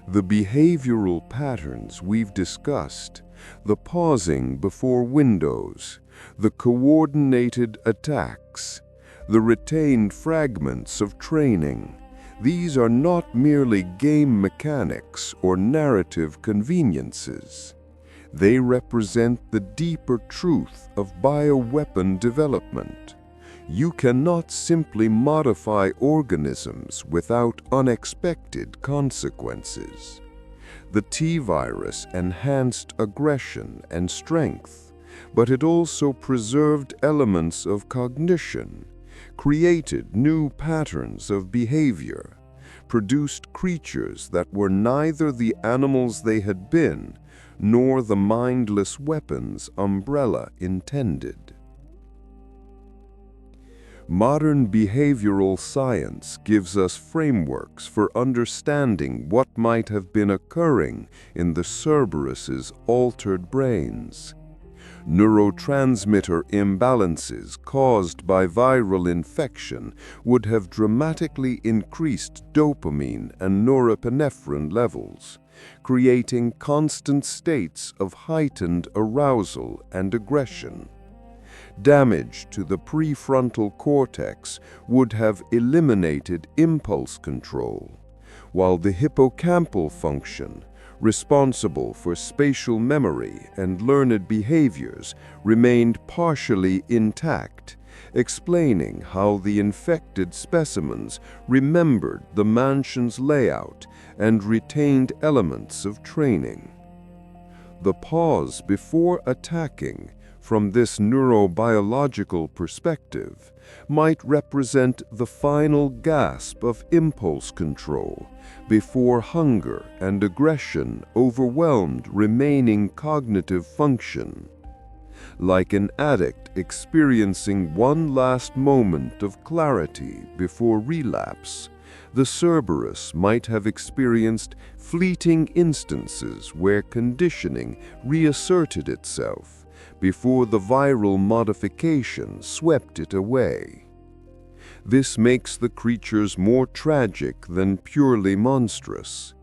The behavioral patterns we've discussed, the pausing before windows, the coordinated attacks, the retained fragments of training, these are not merely game mechanics or narrative conveniences. They represent the deeper truth of bioweapon development. You cannot simply modify organisms without unexpected consequences. The T-virus enhanced aggression and strength, but it also preserved elements of cognition, created new patterns of behavior, produced creatures that were neither the animals they had been, nor the mindless weapons Umbrella intended. Modern behavioral science gives us frameworks for understanding what might have been occurring in the Cerberus's altered brains. Neurotransmitter imbalances caused by viral infection would have dramatically increased dopamine and norepinephrine levels, creating constant states of heightened arousal and aggression. Damage to the prefrontal cortex would have eliminated impulse control, while the hippocampal function, responsible for spatial memory and learned behaviors, remained partially intact, explaining how the infected specimens remembered the mansion's layout and retained elements of training. The pause before attacking from this neurobiological perspective, might represent the final gasp of impulse control before hunger and aggression overwhelmed remaining cognitive function. Like an addict experiencing one last moment of clarity before relapse, the Cerberus might have experienced fleeting instances where conditioning reasserted itself before the viral modification swept it away. This makes the creatures more tragic than purely monstrous.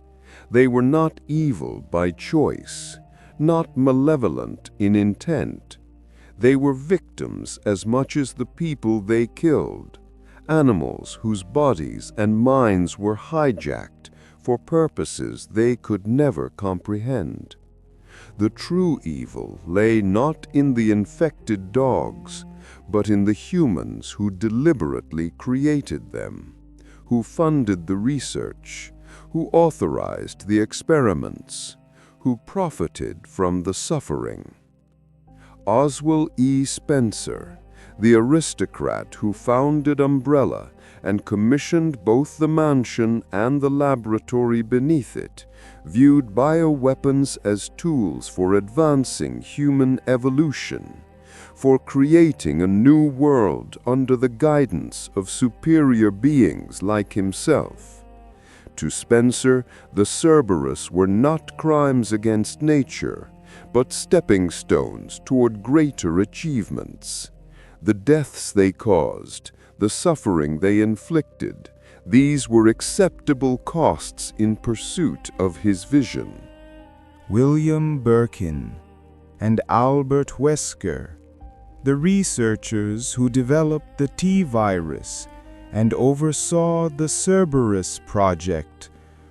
They were not evil by choice, not malevolent in intent. They were victims as much as the people they killed, animals whose bodies and minds were hijacked for purposes they could never comprehend. The true evil lay not in the infected dogs, but in the humans who deliberately created them, who funded the research, who authorized the experiments, who profited from the suffering. Oswell E. Spencer, the aristocrat who founded Umbrella and commissioned both the mansion and the laboratory beneath it, viewed bioweapons as tools for advancing human evolution, for creating a new world under the guidance of superior beings like himself. To Spencer, the Cerberus were not crimes against nature, but stepping stones toward greater achievements. The deaths they caused, the suffering they inflicted, these were acceptable costs in pursuit of his vision. William Birkin and Albert Wesker, the researchers who developed the T-virus and oversaw the Cerberus project,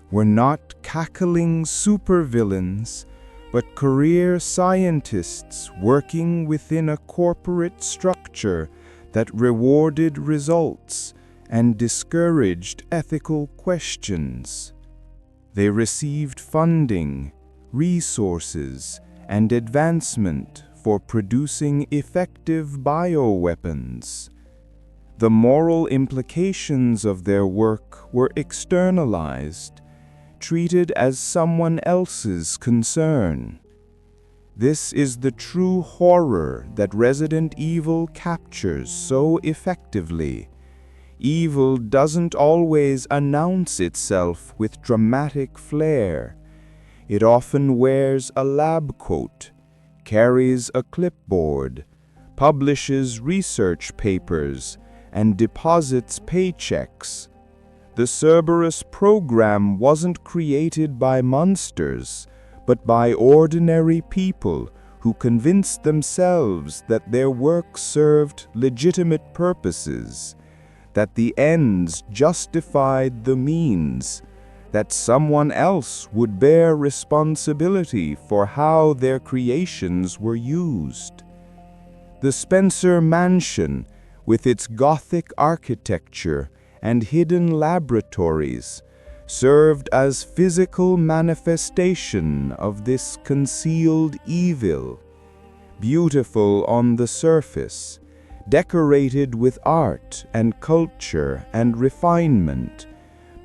were not cackling supervillains, but career scientists working within a corporate structure that rewarded results and discouraged ethical questions. They received funding, resources, and advancement for producing effective bioweapons. The moral implications of their work were externalized, treated as someone else's concern. This is the true horror that Resident Evil captures so effectively. Evil doesn't always announce itself with dramatic flair. It often wears a lab coat, carries a clipboard, publishes research papers, and deposits paychecks. The Cerberus program wasn't created by monsters, but by ordinary people who convinced themselves that their work served legitimate purposes, that the ends justified the means, that someone else would bear responsibility for how their creations were used. The Spencer Mansion, with its Gothic architecture and hidden laboratories, served as physical manifestation of this concealed evil, beautiful on the surface, decorated with art and culture and refinement,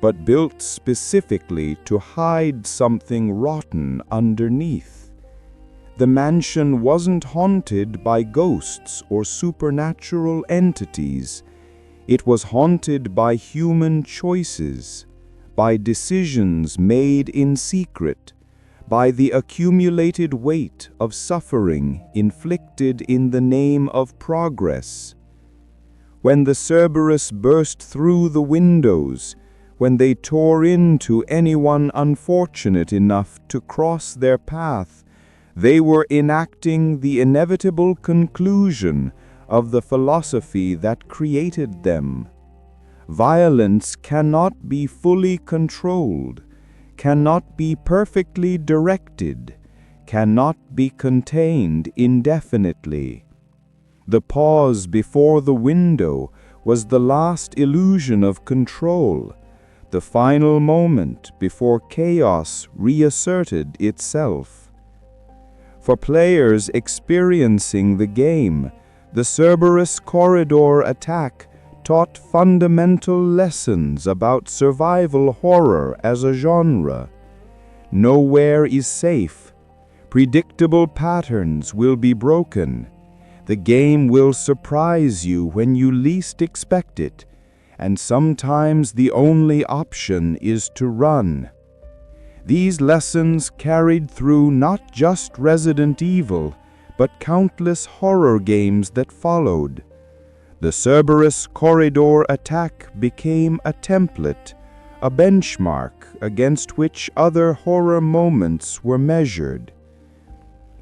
but built specifically to hide something rotten underneath. The mansion wasn't haunted by ghosts or supernatural entities. It was haunted by human choices, by decisions made in secret, by the accumulated weight of suffering inflicted in the name of progress. When the Cerberus burst through the windows, when they tore into anyone unfortunate enough to cross their path, they were enacting the inevitable conclusion of the philosophy that created them. Violence cannot be fully controlled, cannot be perfectly directed, cannot be contained indefinitely. The pause before the window was the last illusion of control, the final moment before chaos reasserted itself. For players experiencing the game, the Cerberus corridor attack taught fundamental lessons about survival horror as a genre. Nowhere is safe. Predictable patterns will be broken. The game will surprise you when you least expect it, and sometimes the only option is to run. These lessons carried through not just Resident Evil, but countless horror games that followed. The Cerberus corridor attack became a template, a benchmark against which other horror moments were measured.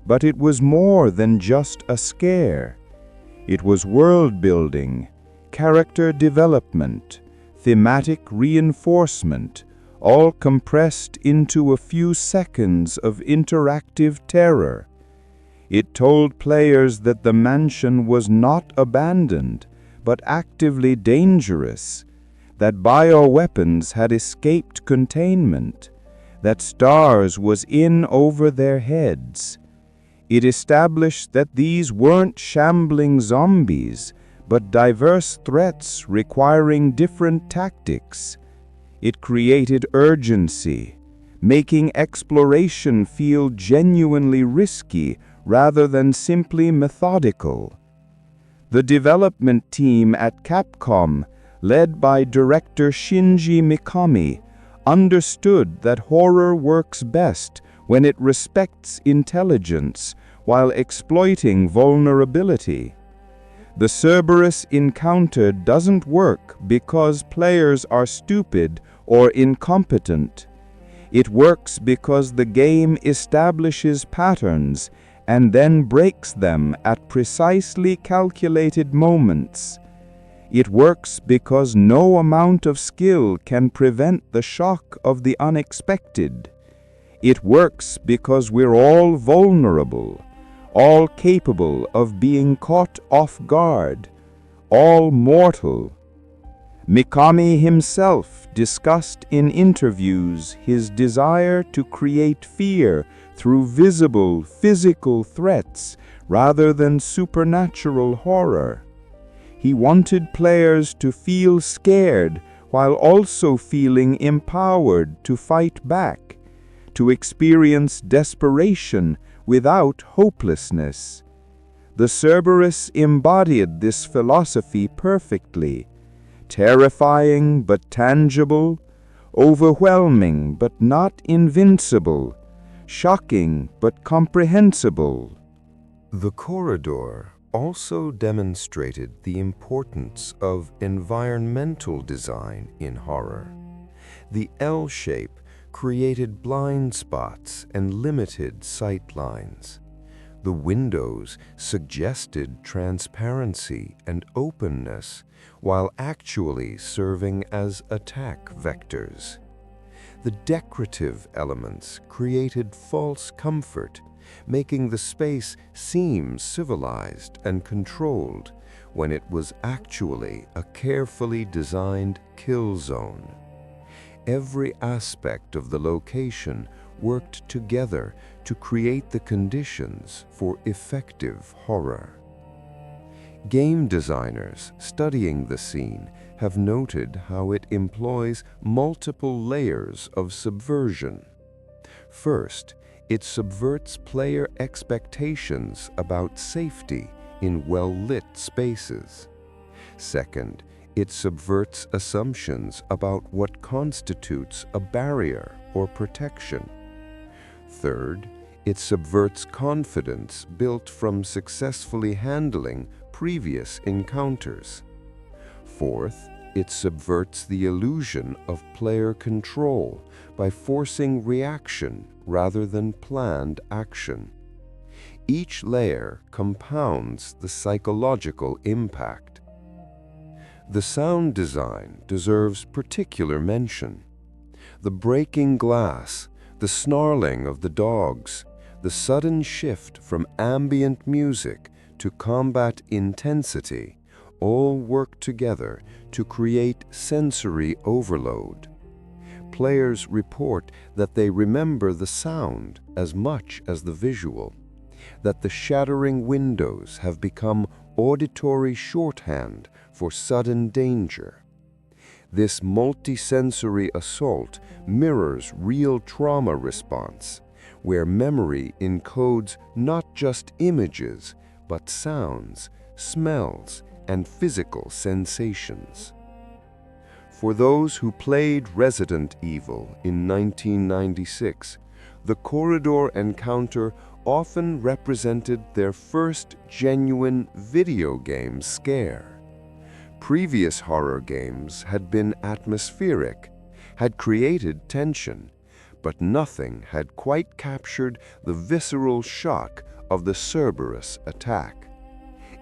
But it was more than just a scare. It was world-building, character development, thematic reinforcement, all compressed into a few seconds of interactive terror. It told players that the mansion was not abandoned, but actively dangerous, that bioweapons had escaped containment, that STARS was in over their heads. It established that these weren't shambling zombies, but diverse threats requiring different tactics. It created urgency, making exploration feel genuinely risky rather than simply methodical. The development team at Capcom, led by director Shinji Mikami, understood that horror works best when it respects intelligence while exploiting vulnerability. The Cerberus encounter doesn't work because players are stupid or incompetent. It works because the game establishes patterns and then breaks them at precisely calculated moments. It works because no amount of skill can prevent the shock of the unexpected. It works because we're all vulnerable, all capable of being caught off guard, all mortal. Mikami himself discussed in interviews his desire to create fear through visible, physical threats rather than supernatural horror. He wanted players to feel scared while also feeling empowered to fight back, to experience desperation without hopelessness. The Cerberus embodied this philosophy perfectly. Terrifying but tangible, overwhelming but not invincible, shocking but comprehensible. The corridor also demonstrated the importance of environmental design in horror. The L shape created blind spots and limited sight lines. The windows suggested transparency and openness, while actually serving as attack vectors. The decorative elements created false comfort, making the space seem civilized and controlled when it was actually a carefully designed kill zone. Every aspect of the location worked together to create the conditions for effective horror. Game designers studying the scene have noted how it employs multiple layers of subversion. First, it subverts player expectations about safety in well-lit spaces. Second, it subverts assumptions about what constitutes a barrier or protection. Third, it subverts confidence built from successfully handling previous encounters. Fourth, it subverts the illusion of player control by forcing reaction rather than planned action. Each layer compounds the psychological impact. The sound design deserves particular mention. The breaking glass, the snarling of the dogs, the sudden shift from ambient music to combat intensity all work together to create sensory overload. Players report that they remember the sound as much as the visual. that the shattering windows have become auditory shorthand for sudden danger. This multisensory assault mirrors real trauma response, where memory encodes not just images, but sounds, smells, and physical sensations. For those who played Resident Evil in 1996, the corridor encounter often represented their first genuine video game scare. Previous horror games had been atmospheric, had created tension, but nothing had quite captured the visceral shock of the Cerberus attack.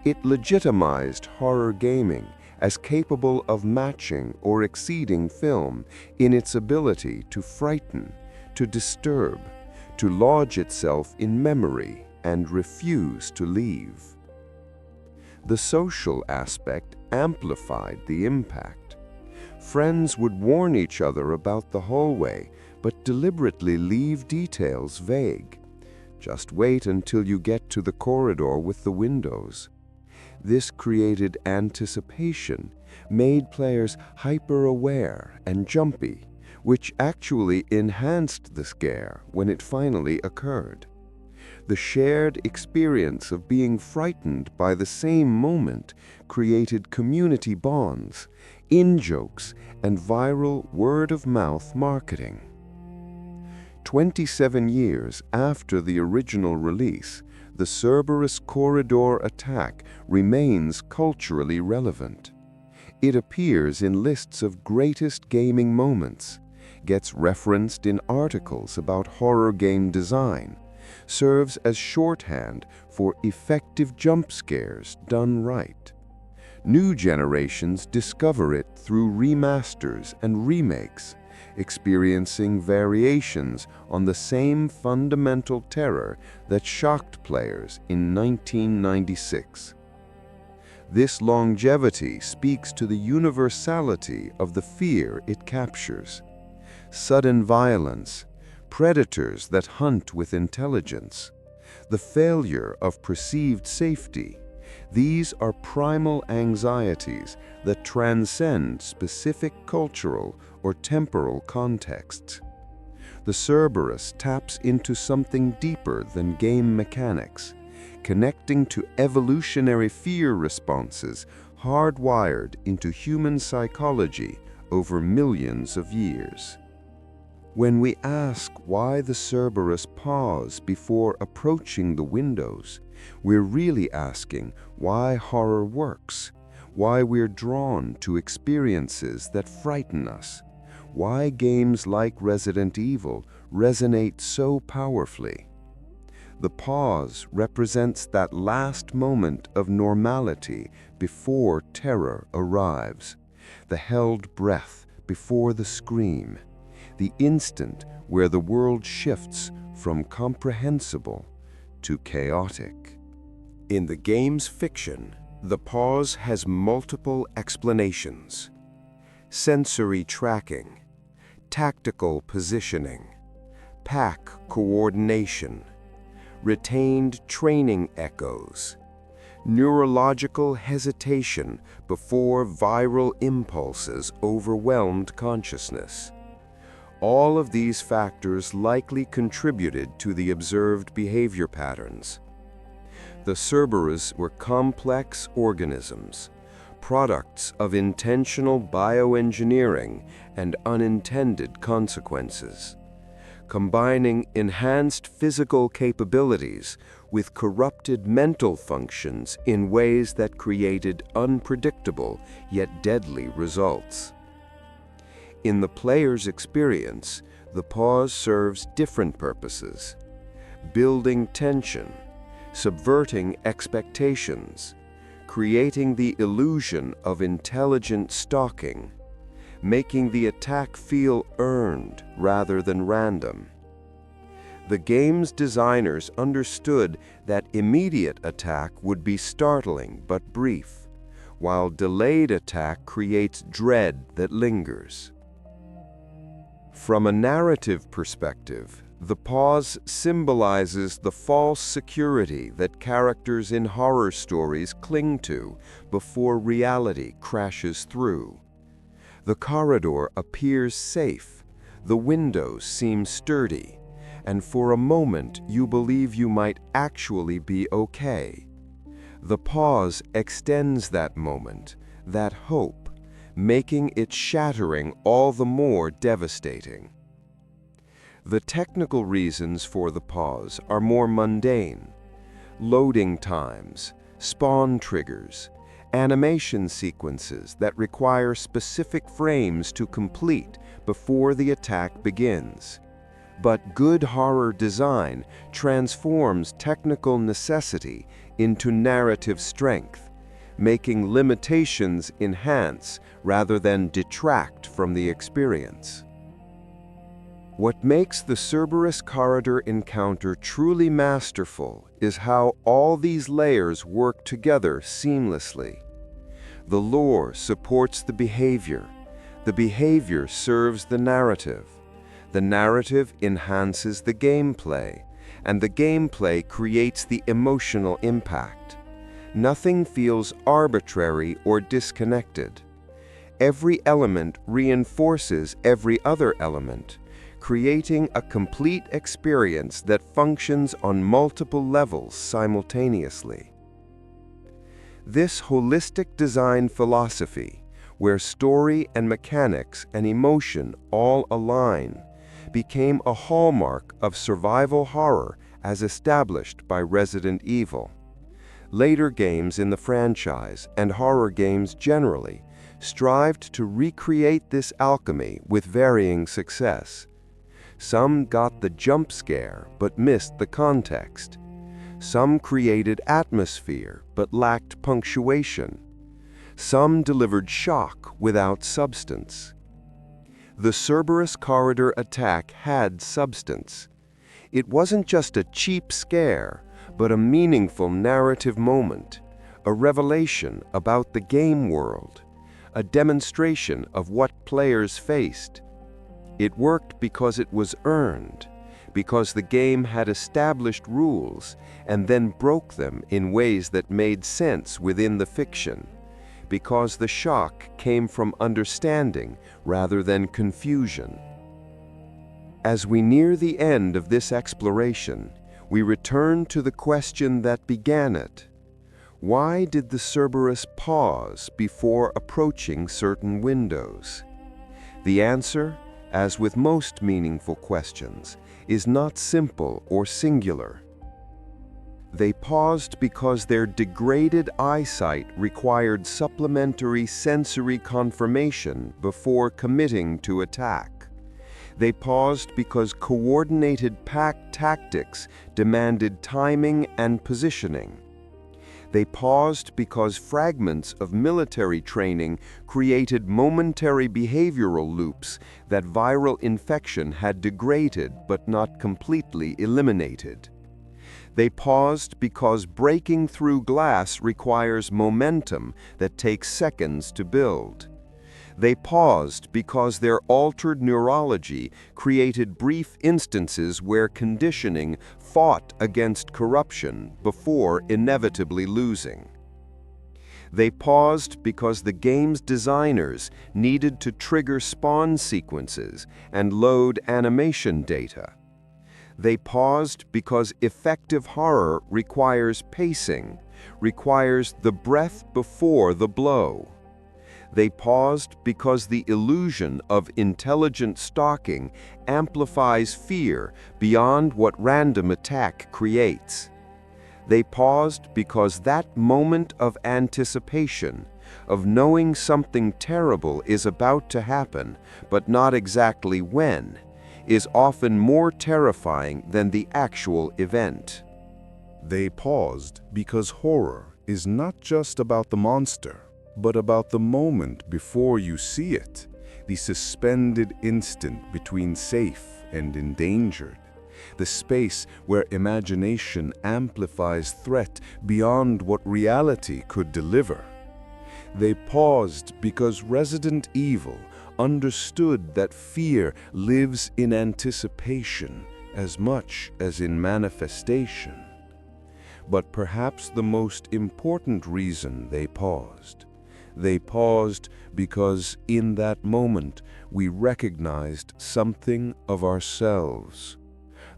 It legitimized horror gaming as capable of matching or exceeding film in its ability to frighten, to disturb, to lodge itself in memory and refuse to leave. The social aspect amplified the impact. Friends would warn each other about the hallway, but deliberately leave details vague. Just wait until you get to the corridor with the windows. This created anticipation, made players hyper-aware and jumpy, which actually enhanced the scare when it finally occurred. The shared experience of being frightened by the same moment created community bonds, in-jokes, and viral word-of-mouth marketing. 27 years after the original release, the Cerberus corridor attack remains culturally relevant. It appears in lists of greatest gaming moments, gets referenced in articles about horror game design, serves as shorthand for effective jump scares done right. New generations discover it through remasters and remakes, experiencing variations on the same fundamental terror that shocked players in 1996. This longevity speaks to the universality of the fear it captures. Sudden violence, predators that hunt with intelligence, the failure of perceived safety, these are primal anxieties that transcend specific cultural or temporal contexts. The Cerberus taps into something deeper than game mechanics, connecting to evolutionary fear responses hardwired into human psychology over millions of years. When we ask why the Cerberus pause before approaching the windows, we're really asking why horror works, why we're drawn to experiences that frighten us, why games like Resident Evil resonate so powerfully. The pause represents that last moment of normality before terror arrives, the held breath before the scream, the instant where the world shifts from comprehensible to chaotic. In the game's fiction, the pause has multiple explanations: sensory tracking, tactical positioning, pack coordination, retained training echoes, neurological hesitation before viral impulses overwhelmed consciousness. All of these factors likely contributed to the observed behavior patterns. The Cerberus were complex organisms, products of intentional bioengineering and unintended consequences, combining enhanced physical capabilities with corrupted mental functions in ways that created unpredictable yet deadly results. In the player's experience, the pause serves different purposes: building tension, subverting expectations, creating the illusion of intelligent stalking, making the attack feel earned rather than random. The game's designers understood that immediate attack would be startling but brief, while delayed attack creates dread that lingers. From a narrative perspective, The pause symbolizes the false security that characters in horror stories cling to before reality crashes through. The corridor appears safe, the windows seem sturdy, and for a moment you believe you might actually be okay. The pause extends that moment, that hope, making its shattering all the more devastating. The technical reasons for the pause are more mundane. Loading times, spawn triggers, animation sequences that require specific frames to complete before the attack begins. But good horror design transforms technical necessity into narrative strength, making limitations enhance rather than detract from the experience. What makes the Cerberus corridor encounter truly masterful is how all these layers work together seamlessly. The lore supports the behavior serves the narrative enhances the gameplay, and the gameplay creates the emotional impact. Nothing feels arbitrary or disconnected. Every element reinforces every other element, creating a complete experience that functions on multiple levels simultaneously. This holistic design philosophy, where story and mechanics and emotion all align, became a hallmark of survival horror as established by Resident Evil. Later games in the franchise, and horror games generally, strived to recreate this alchemy with varying success. Some got the jump scare but missed the context. Some created atmosphere but lacked punctuation. Some delivered shock without substance. The Cerberus corridor attack had substance. It wasn't just a cheap scare, but a meaningful narrative moment, a revelation about the game world, a demonstration of what players faced. It worked because it was earned, because the game had established rules and then broke them in ways that made sense within the fiction, because the shock came from understanding rather than confusion. As we near the end of this exploration, we return to the question that began it. Why did the Cerberus pause before approaching certain windows? The answer, as with most meaningful questions, is not simple or singular. They paused because their degraded eyesight required supplementary sensory confirmation before committing to attack. They paused because coordinated pack tactics demanded timing and positioning. They paused because fragments of military training created momentary behavioral loops that viral infection had degraded but not completely eliminated. They paused because breaking through glass requires momentum that takes seconds to build. They paused because their altered neurology created brief instances where conditioning fought against corruption before inevitably losing. They paused because the game's designers needed to trigger spawn sequences and load animation data. They paused because effective horror requires pacing, requires the breath before the blow. They paused because the illusion of intelligent stalking amplifies fear beyond what random attack creates. They paused because that moment of anticipation, of knowing something terrible is about to happen, but not exactly when, is often more terrifying than the actual event. They paused because horror is not just about the monster, but about the moment before you see it, the suspended instant between safe and endangered, the space where imagination amplifies threat beyond what reality could deliver. They paused because Resident Evil understood that fear lives in anticipation, as much as in manifestation. But perhaps the most important reason they paused because in that moment we recognized something of ourselves.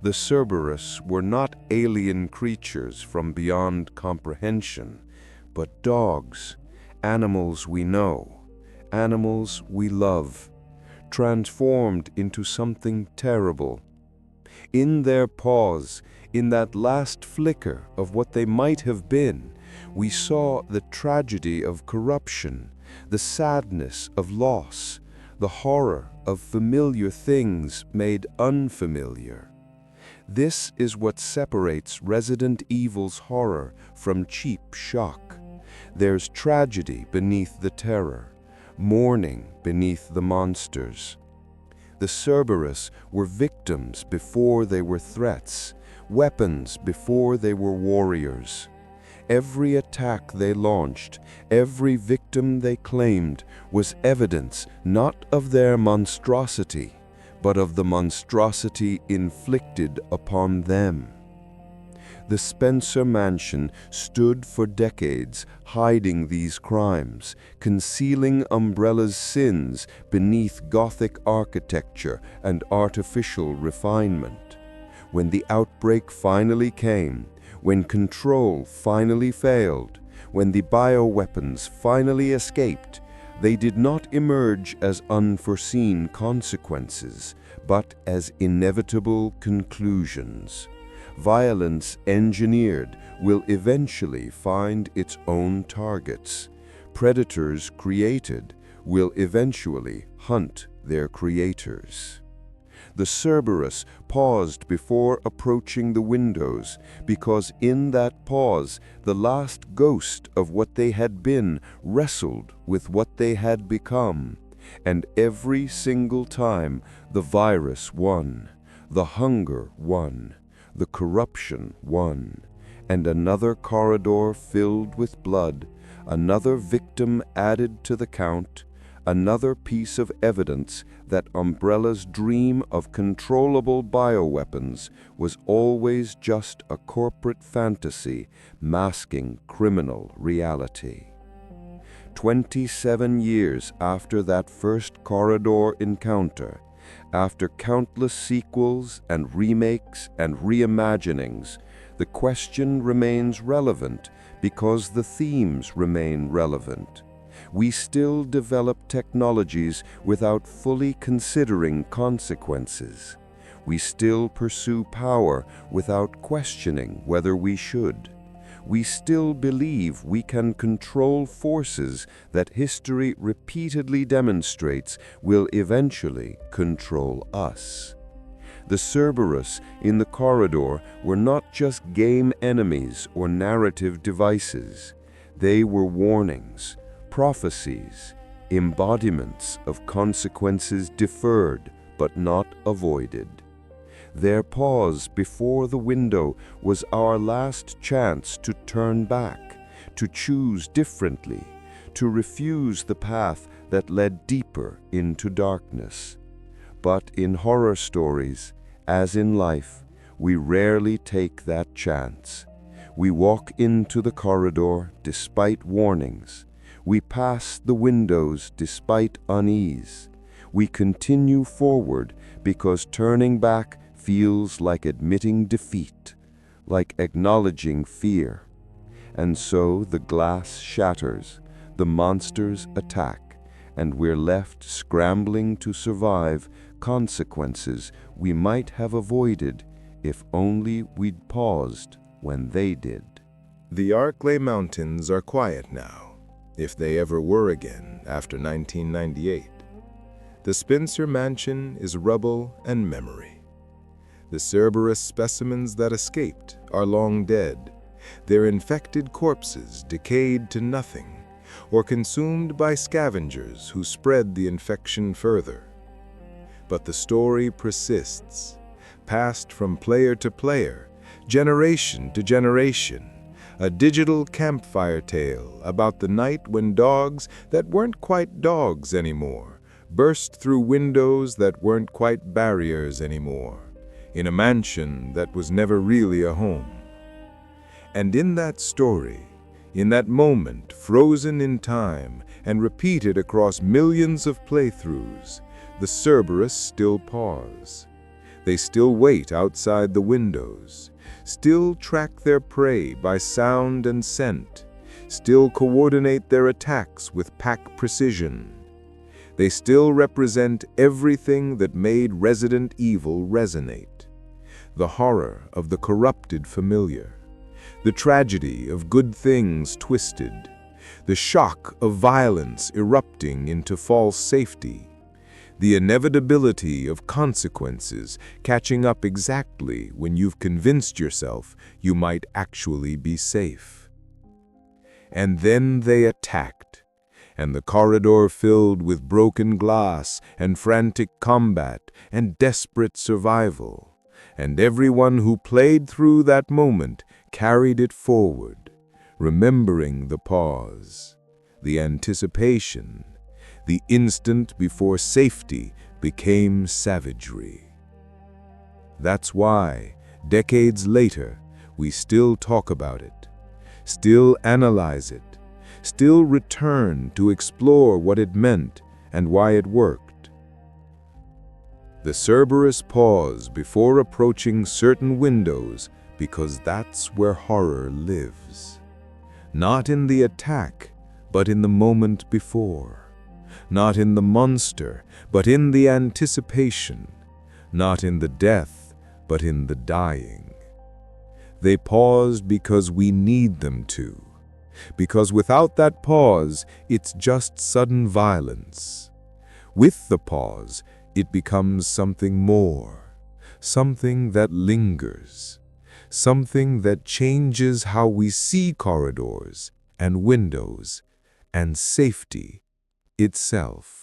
The Cerberus were not alien creatures from beyond comprehension, but dogs, animals we know, animals we love, transformed into something terrible. In their pause, in that last flicker of what they might have been, we saw the tragedy of corruption, the sadness of loss, the horror of familiar things made unfamiliar. This is what separates Resident Evil's horror from cheap shock. There's tragedy beneath the terror, mourning beneath the monsters. The Cerberus were victims before they were threats, weapons before they were warriors. Every attack they launched, every victim they claimed, was evidence not of their monstrosity, but of the monstrosity inflicted upon them. The Spencer Mansion stood for decades hiding these crimes, concealing Umbrella's sins beneath Gothic architecture and artificial refinement. When the outbreak finally came, when control finally failed, when the bioweapons finally escaped, they did not emerge as unforeseen consequences, but as inevitable conclusions. Violence engineered will eventually find its own targets. Predators created will eventually hunt their creators. The Cerberus paused before approaching the windows, because in that pause, the last ghost of what they had been wrestled with what they had become. And every single time, the virus won, the hunger won, the corruption won, and another corridor filled with blood, another victim added to the count, another piece of evidence that Umbrella's dream of controllable bioweapons was always just a corporate fantasy masking criminal reality. 27 years after that first corridor encounter, after countless sequels and remakes and reimaginings, the question remains relevant because the themes remain relevant. We still develop technologies without fully considering consequences. We still pursue power without questioning whether we should. We still believe we can control forces that history repeatedly demonstrates will eventually control us. The Cerberus in the corridor were not just game enemies or narrative devices. They were warnings, prophecies, embodiments of consequences deferred but not avoided. Their pause before the window was our last chance to turn back, to choose differently, to refuse the path that led deeper into darkness. But in horror stories, as in life, we rarely take that chance. We walk into the corridor despite warnings. We pass the windows despite unease. We continue forward because turning back feels like admitting defeat, like acknowledging fear. And so the glass shatters, the monsters attack, and we're left scrambling to survive consequences we might have avoided if only we'd paused when they did. The Arklay Mountains are quiet now, if they ever were again after 1998. The Spencer Mansion is rubble and memory. The Cerberus specimens that escaped are long dead, their infected corpses decayed to nothing, or consumed by scavengers who spread the infection further. But the story persists, passed from player to player, generation to generation, a digital campfire tale about the night when dogs that weren't quite dogs anymore burst through windows that weren't quite barriers anymore, in a mansion that was never really a home. And in that story, in that moment, frozen in time and repeated across millions of playthroughs, the Cerberus still pause. They still wait outside the windows, still track their prey by sound and scent, still coordinate their attacks with pack precision. They still represent everything that made Resident Evil resonate. The horror of the corrupted familiar, the tragedy of good things twisted, the shock of violence erupting into false safety, the inevitability of consequences catching up exactly when you've convinced yourself you might actually be safe. And then they attacked, and the corridor filled with broken glass and frantic combat and desperate survival, and everyone who played through that moment carried it forward, remembering the pause, the anticipation, the instant before safety became savagery. That's why, decades later, we still talk about it, still analyze it, still return to explore what it meant and why it worked. The Cerberus pause before approaching certain windows because that's where horror lives. Not in the attack, but in the moment before. Not in the monster, but in the anticipation. Not in the death, but in the dying. They pause because we need them to. Because without that pause, it's just sudden violence. With the pause, it becomes something more, something that lingers, something that changes how we see corridors and windows and safety itself.